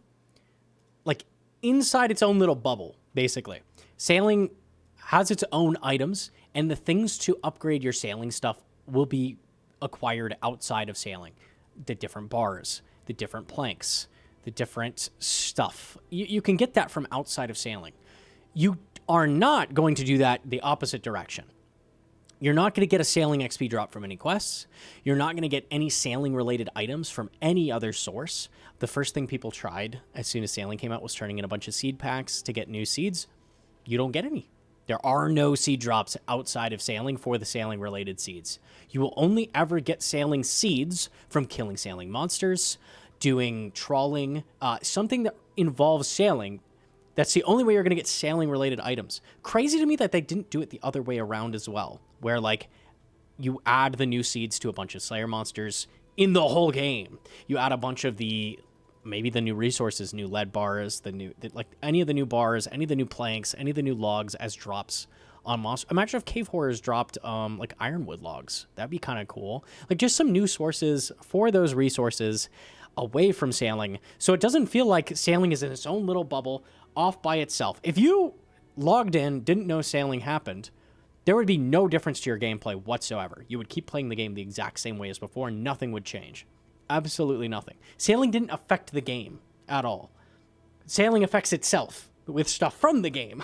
like inside its own little bubble, basically. Sailing has its own items, and the things to upgrade your sailing stuff will be acquired outside of sailing. The different bars, the different planks, the different stuff. You can get that from outside of sailing. You are not going to do that the opposite direction. You're not going to get a sailing XP drop from any quests. You're not going to get any sailing-related items from any other source. The first thing people tried as soon as sailing came out was turning in a bunch of seed packs to get new seeds. You don't get any. There are no seed drops outside of sailing for the sailing-related seeds. You will only ever get sailing seeds from killing sailing monsters, doing trawling, something that involves sailing. That's the only way you're going to get sailing-related items. Crazy to me that they didn't do it the other way around as well, where, like, you add the new seeds to a bunch of Slayer monsters in the whole game. You add a bunch of maybe the new resources, new lead bars, like any of the new bars, any of the new planks, any of the new logs as drops on monsters. Imagine if Cave Horrors dropped, like, ironwood logs. That'd be kind of cool. Like, just some new sources for those resources away from sailing, so it doesn't feel like sailing is in its own little bubble off by itself. If you logged in, didn't know sailing happened, there would be no difference to your gameplay whatsoever. You would keep playing the game the exact same way as before, and nothing would change. Absolutely nothing. Sailing didn't affect the game at all. Sailing affects itself with stuff from the game,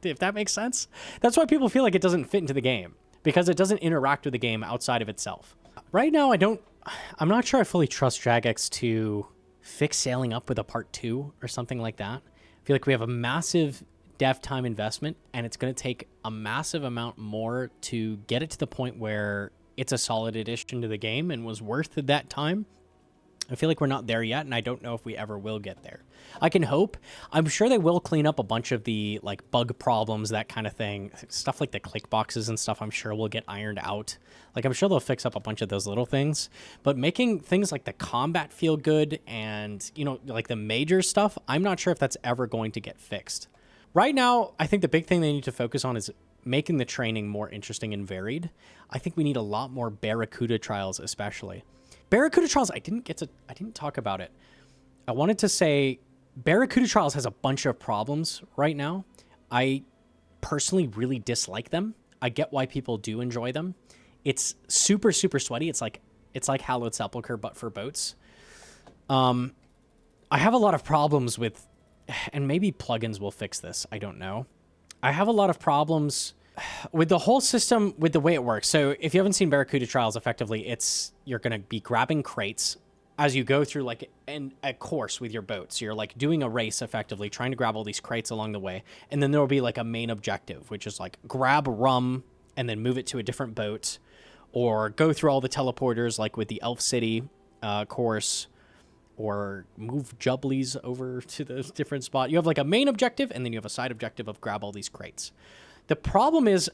if that makes sense. That's why people feel like it doesn't fit into the game, because it doesn't interact with the game outside of itself. Right now, I'm not sure I fully trust Jagex to fix sailing up with a part 2 or something like that. I feel like we have a massive dev time investment, and it's going to take a massive amount more to get it to the point where it's a solid addition to the game and was worth that time. I feel like we're not there yet, and I don't know if we ever will get there. I can hope. I'm sure they will clean up a bunch of the, like, bug problems, that kind of thing. Stuff like the click boxes and stuff, I'm sure will get ironed out. Like, I'm sure they'll fix up a bunch of those little things. But making things like the combat feel good and, you know, like the major stuff, I'm not sure if that's ever going to get fixed. Right now, I think the big thing they need to focus on is making the training more interesting and varied. I think we need a lot more Barracuda trials, especially. Barracuda Trials, I didn't talk about it. I wanted to say Barracuda Trials has a bunch of problems right now. I personally really dislike them. I get why people do enjoy them. It's super, super sweaty. It's like Hallowed Sepulchre, but for boats. I have a lot of problems with, and maybe plugins will fix this, I don't know. I have a lot of problems with the whole system, with the way it works. So if you haven't seen Barracuda Trials, effectively, you're going to be grabbing crates as you go through, like, a course with your boat. So you're, like, doing a race, effectively, trying to grab all these crates along the way. And then there will be, like, a main objective, which is, like, grab rum and then move it to a different boat, or go through all the teleporters, like with the Elf City course, or move Jubblies over to the different spot. You have, like, a main objective, and then you have a side objective of grab all these crates. The problem is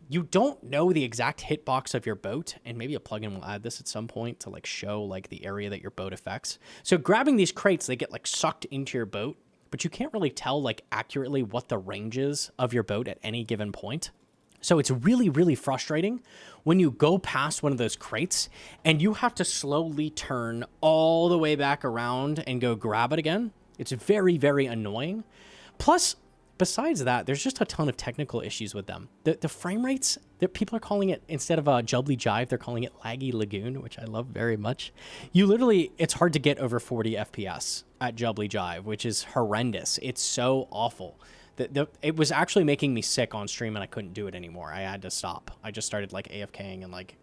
you don't know the exact hitbox of your boat, and maybe a plugin will add this at some point to, like, show, like, the area that your boat affects. So grabbing these crates, they get, like, sucked into your boat, but you can't really tell, like, accurately what the range is of your boat at any given point. So it's really, really frustrating when you go past one of those crates and you have to slowly turn all the way back around and go grab it again. It's very, very annoying. Plus, besides that, there's just a ton of technical issues with them. The frame rates, people are calling it, instead of Jubbly Jive, they're calling it Laggy Lagoon, which I love very much. It's hard to get over 40 FPS at Jubbly Jive, which is horrendous. It's so awful. It was actually making me sick on stream, and I couldn't do it anymore. I had to stop. I just started, like, AFKing, and, like,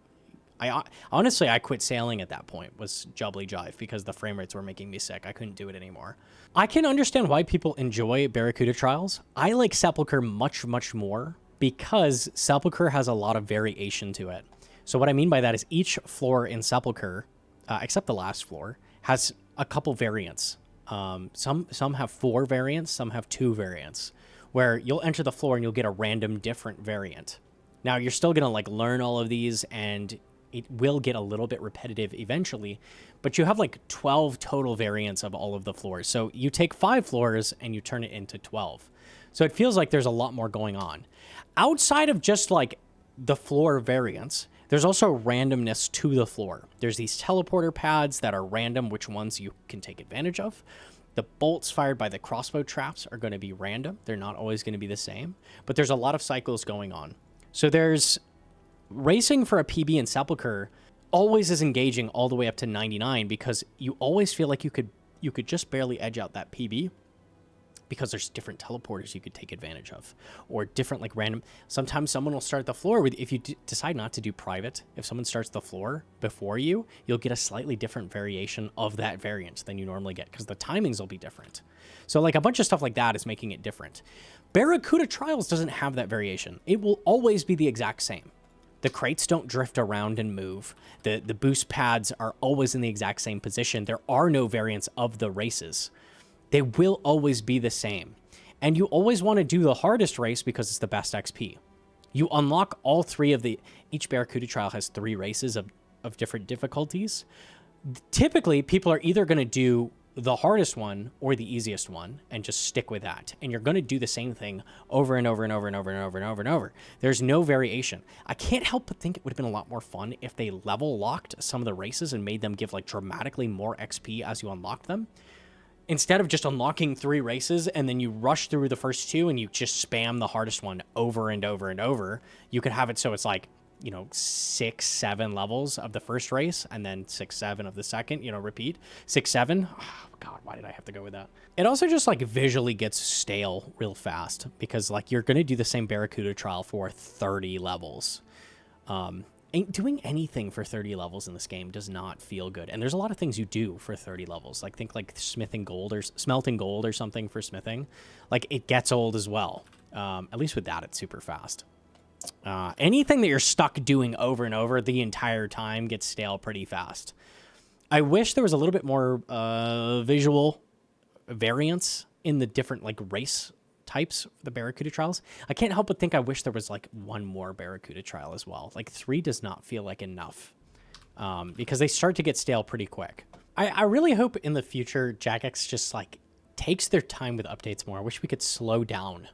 I quit sailing at that point, was Jubbly Jive, because the frame rates were making me sick. I couldn't do it anymore. I can understand why people enjoy Barracuda Trials. I like Sepulchre much, much more, because Sepulchre has a lot of variation to it. So what I mean by that is each floor in Sepulchre, except the last floor, has a couple variants. Some have 4 variants, some have 2 variants, where you'll enter the floor and you'll get a random different variant. Now, you're still going to, like, learn all of these, and it will get a little bit repetitive eventually, but you have like 12 total variants of all of the floors. So you take 5 floors and you turn it into 12. So it feels like there's a lot more going on. Outside of just like the floor variants, there's also randomness to the floor. There's these teleporter pads that are random, which ones you can take advantage of. The bolts fired by the crossbow traps are going to be random. They're not always going to be the same, but there's a lot of cycles going on. So there's racing for a PB in Sepulchre always is engaging all the way up to 99 because you always feel like you could just barely edge out that PB because there's different teleporters you could take advantage of, or different like random. Sometimes someone will start the floor with, if you decide not to do private, if someone starts the floor before you, you'll get a slightly different variation of that variant than you normally get because the timings will be different. So like a bunch of stuff like that is making it different. Barracuda Trials doesn't have that variation. It will always be the exact same. The crates don't drift around and move. The boost pads are always in the exact same position. There are no variants of the races. They will always be the same. And you always want to do the hardest race because it's the best XP. You unlock all 3 of each Barracuda trial has 3 races of different difficulties. Typically, people are either going to do the hardest one or the easiest one and just stick with that. And you're going to do the same thing over and over and over and over and over and over and over. There's no variation. I can't help but think it would have been a lot more fun if they level locked some of the races and made them give like dramatically more XP as you unlock them. Instead of just unlocking 3 races and then you rush through the first 2 and you just spam the hardest one over and over and over, you could have it so it's like, 6, 7 levels of the first race and then 6, 7 of the second, repeat. 6, 7. Oh, God, why did I have to go with that? It also just like visually gets stale real fast because like you're going to do the same Barracuda trial for 30 levels. Doing anything for 30 levels in this game does not feel good. And there's a lot of things you do for 30 levels. Like think like smithing gold or smelting gold or something for smithing. Like it gets old as well. At least with that, it's super fast. Anything that you're stuck doing over and over the entire time gets stale pretty fast. I wish there was a little bit more visual variance in the different like race types for the Barracuda trials. I can't help but think I wish there was like 1 more Barracuda trial as well. Like 3 does not feel like enough because they start to get stale pretty quick. I really hope in the future Jagex just like takes their time with updates more. I wish we could slow down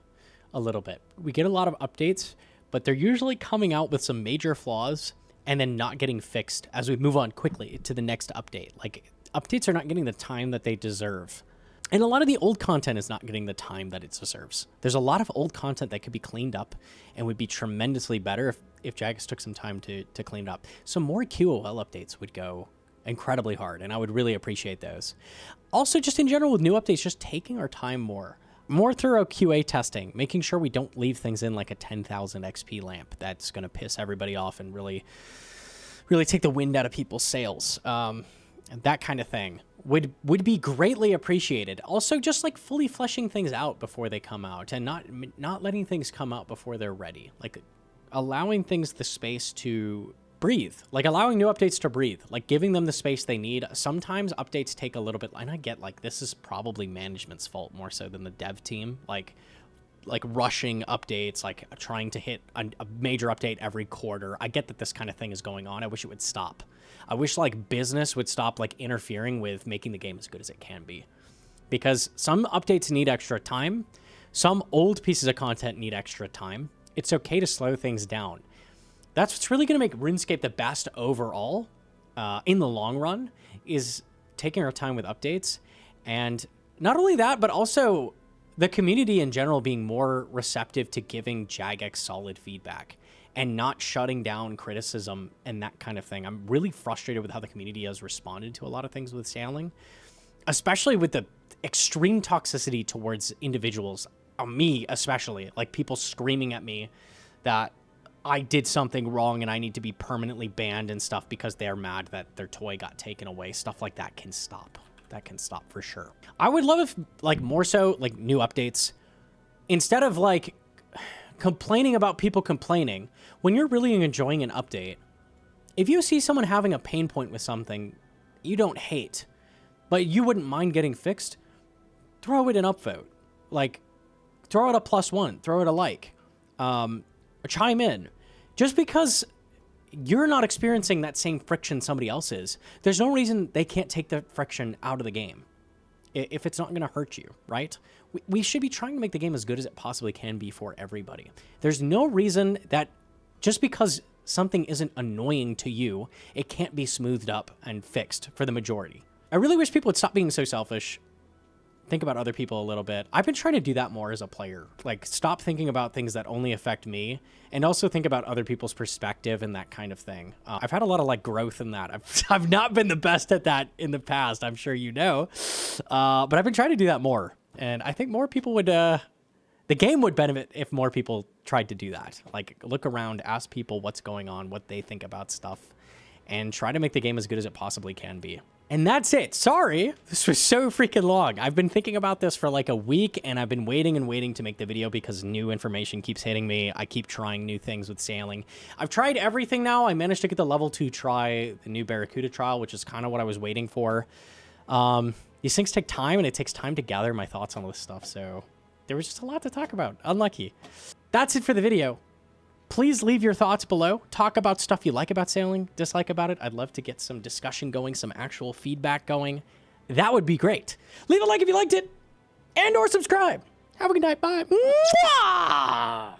a little bit. We get a lot of updates, but they're usually coming out with some major flaws and then not getting fixed as we move on quickly to the next update. Like updates are not getting the time that they deserve. And a lot of the old content is not getting the time that it deserves. There's a lot of old content that could be cleaned up and would be tremendously better if Jagex took some time to clean it up. So more QOL updates would go incredibly hard, and I would really appreciate those. Also, just in general with new updates, just taking our time more thorough QA testing, making sure we don't leave things in like a 10,000 XP lamp that's going to piss everybody off and really take the wind out of people's sails. That kind of thing would be greatly appreciated. Also, just like fully fleshing things out before they come out and not letting things come out before they're ready. Like allowing things the space to breathe, like allowing new updates to breathe, like giving them the space they need. Sometimes updates take a little bit, and I get like this is probably management's fault more so than the dev team, like rushing updates, like trying to hit a major update every quarter. I get that this kind of thing is going on. I wish it would stop. I wish like business would stop like interfering with making the game as good as it can be, because some updates need extra time. Some old pieces of content need extra time. It's okay to slow things down. That's what's really going to make RuneScape the best overall in the long run, is taking our time with updates. And not only that, but also the community in general being more receptive to giving Jagex solid feedback and not shutting down criticism and that kind of thing. I'm really frustrated with how the community has responded to a lot of things with sailing, especially with the extreme toxicity towards individuals, me especially, like people screaming at me that I did something wrong and I need to be permanently banned and stuff because they're mad that their toy got taken away. Stuff like that can stop. That can stop for sure. I would love if, like, more so, like, new updates, instead of, like, complaining about people complaining, when you're really enjoying an update, if you see someone having a pain point with something you don't hate, but you wouldn't mind getting fixed, throw it an upvote. Like, throw it a +1, throw it a like, chime in. Just because you're not experiencing that same friction somebody else is. There's no reason they can't take the friction out of the game if it's not going to hurt you, right? We should be trying to make the game as good as it possibly can be for everybody. There's no reason that just because something isn't annoying to you, it can't be smoothed up and fixed for the majority. I really wish people would stop being so selfish. Think about other people a little bit. I've been trying to do that more as a player. Like, stop thinking about things that only affect me, and also think about other people's perspective and that kind of thing. I've had a lot of like growth in that. I've not been the best at that in the past, I'm sure you know. But I've been trying to do that more. And I think more people would, the game would benefit if more people tried to do that. Like, look around, ask people what's going on, what they think about stuff, and try to make the game as good as it possibly can be. And that's it. Sorry, this was so freaking long. I've been thinking about this for like a week, and I've been waiting and waiting to make the video because new information keeps hitting me. I keep trying new things with sailing. I've tried everything now. I managed to get the level 2 try the new Barracuda trial, which is kind of what I was waiting for. These things take time, and it takes time to gather my thoughts on all this stuff, so there was just a lot to talk about. Unlucky. That's it for the video. Please leave your thoughts below. Talk about stuff you like about sailing, dislike about it. I'd love to get some discussion going, some actual feedback going. That would be great. Leave a like if you liked it, and or subscribe. Have a good night. Bye. Mwah!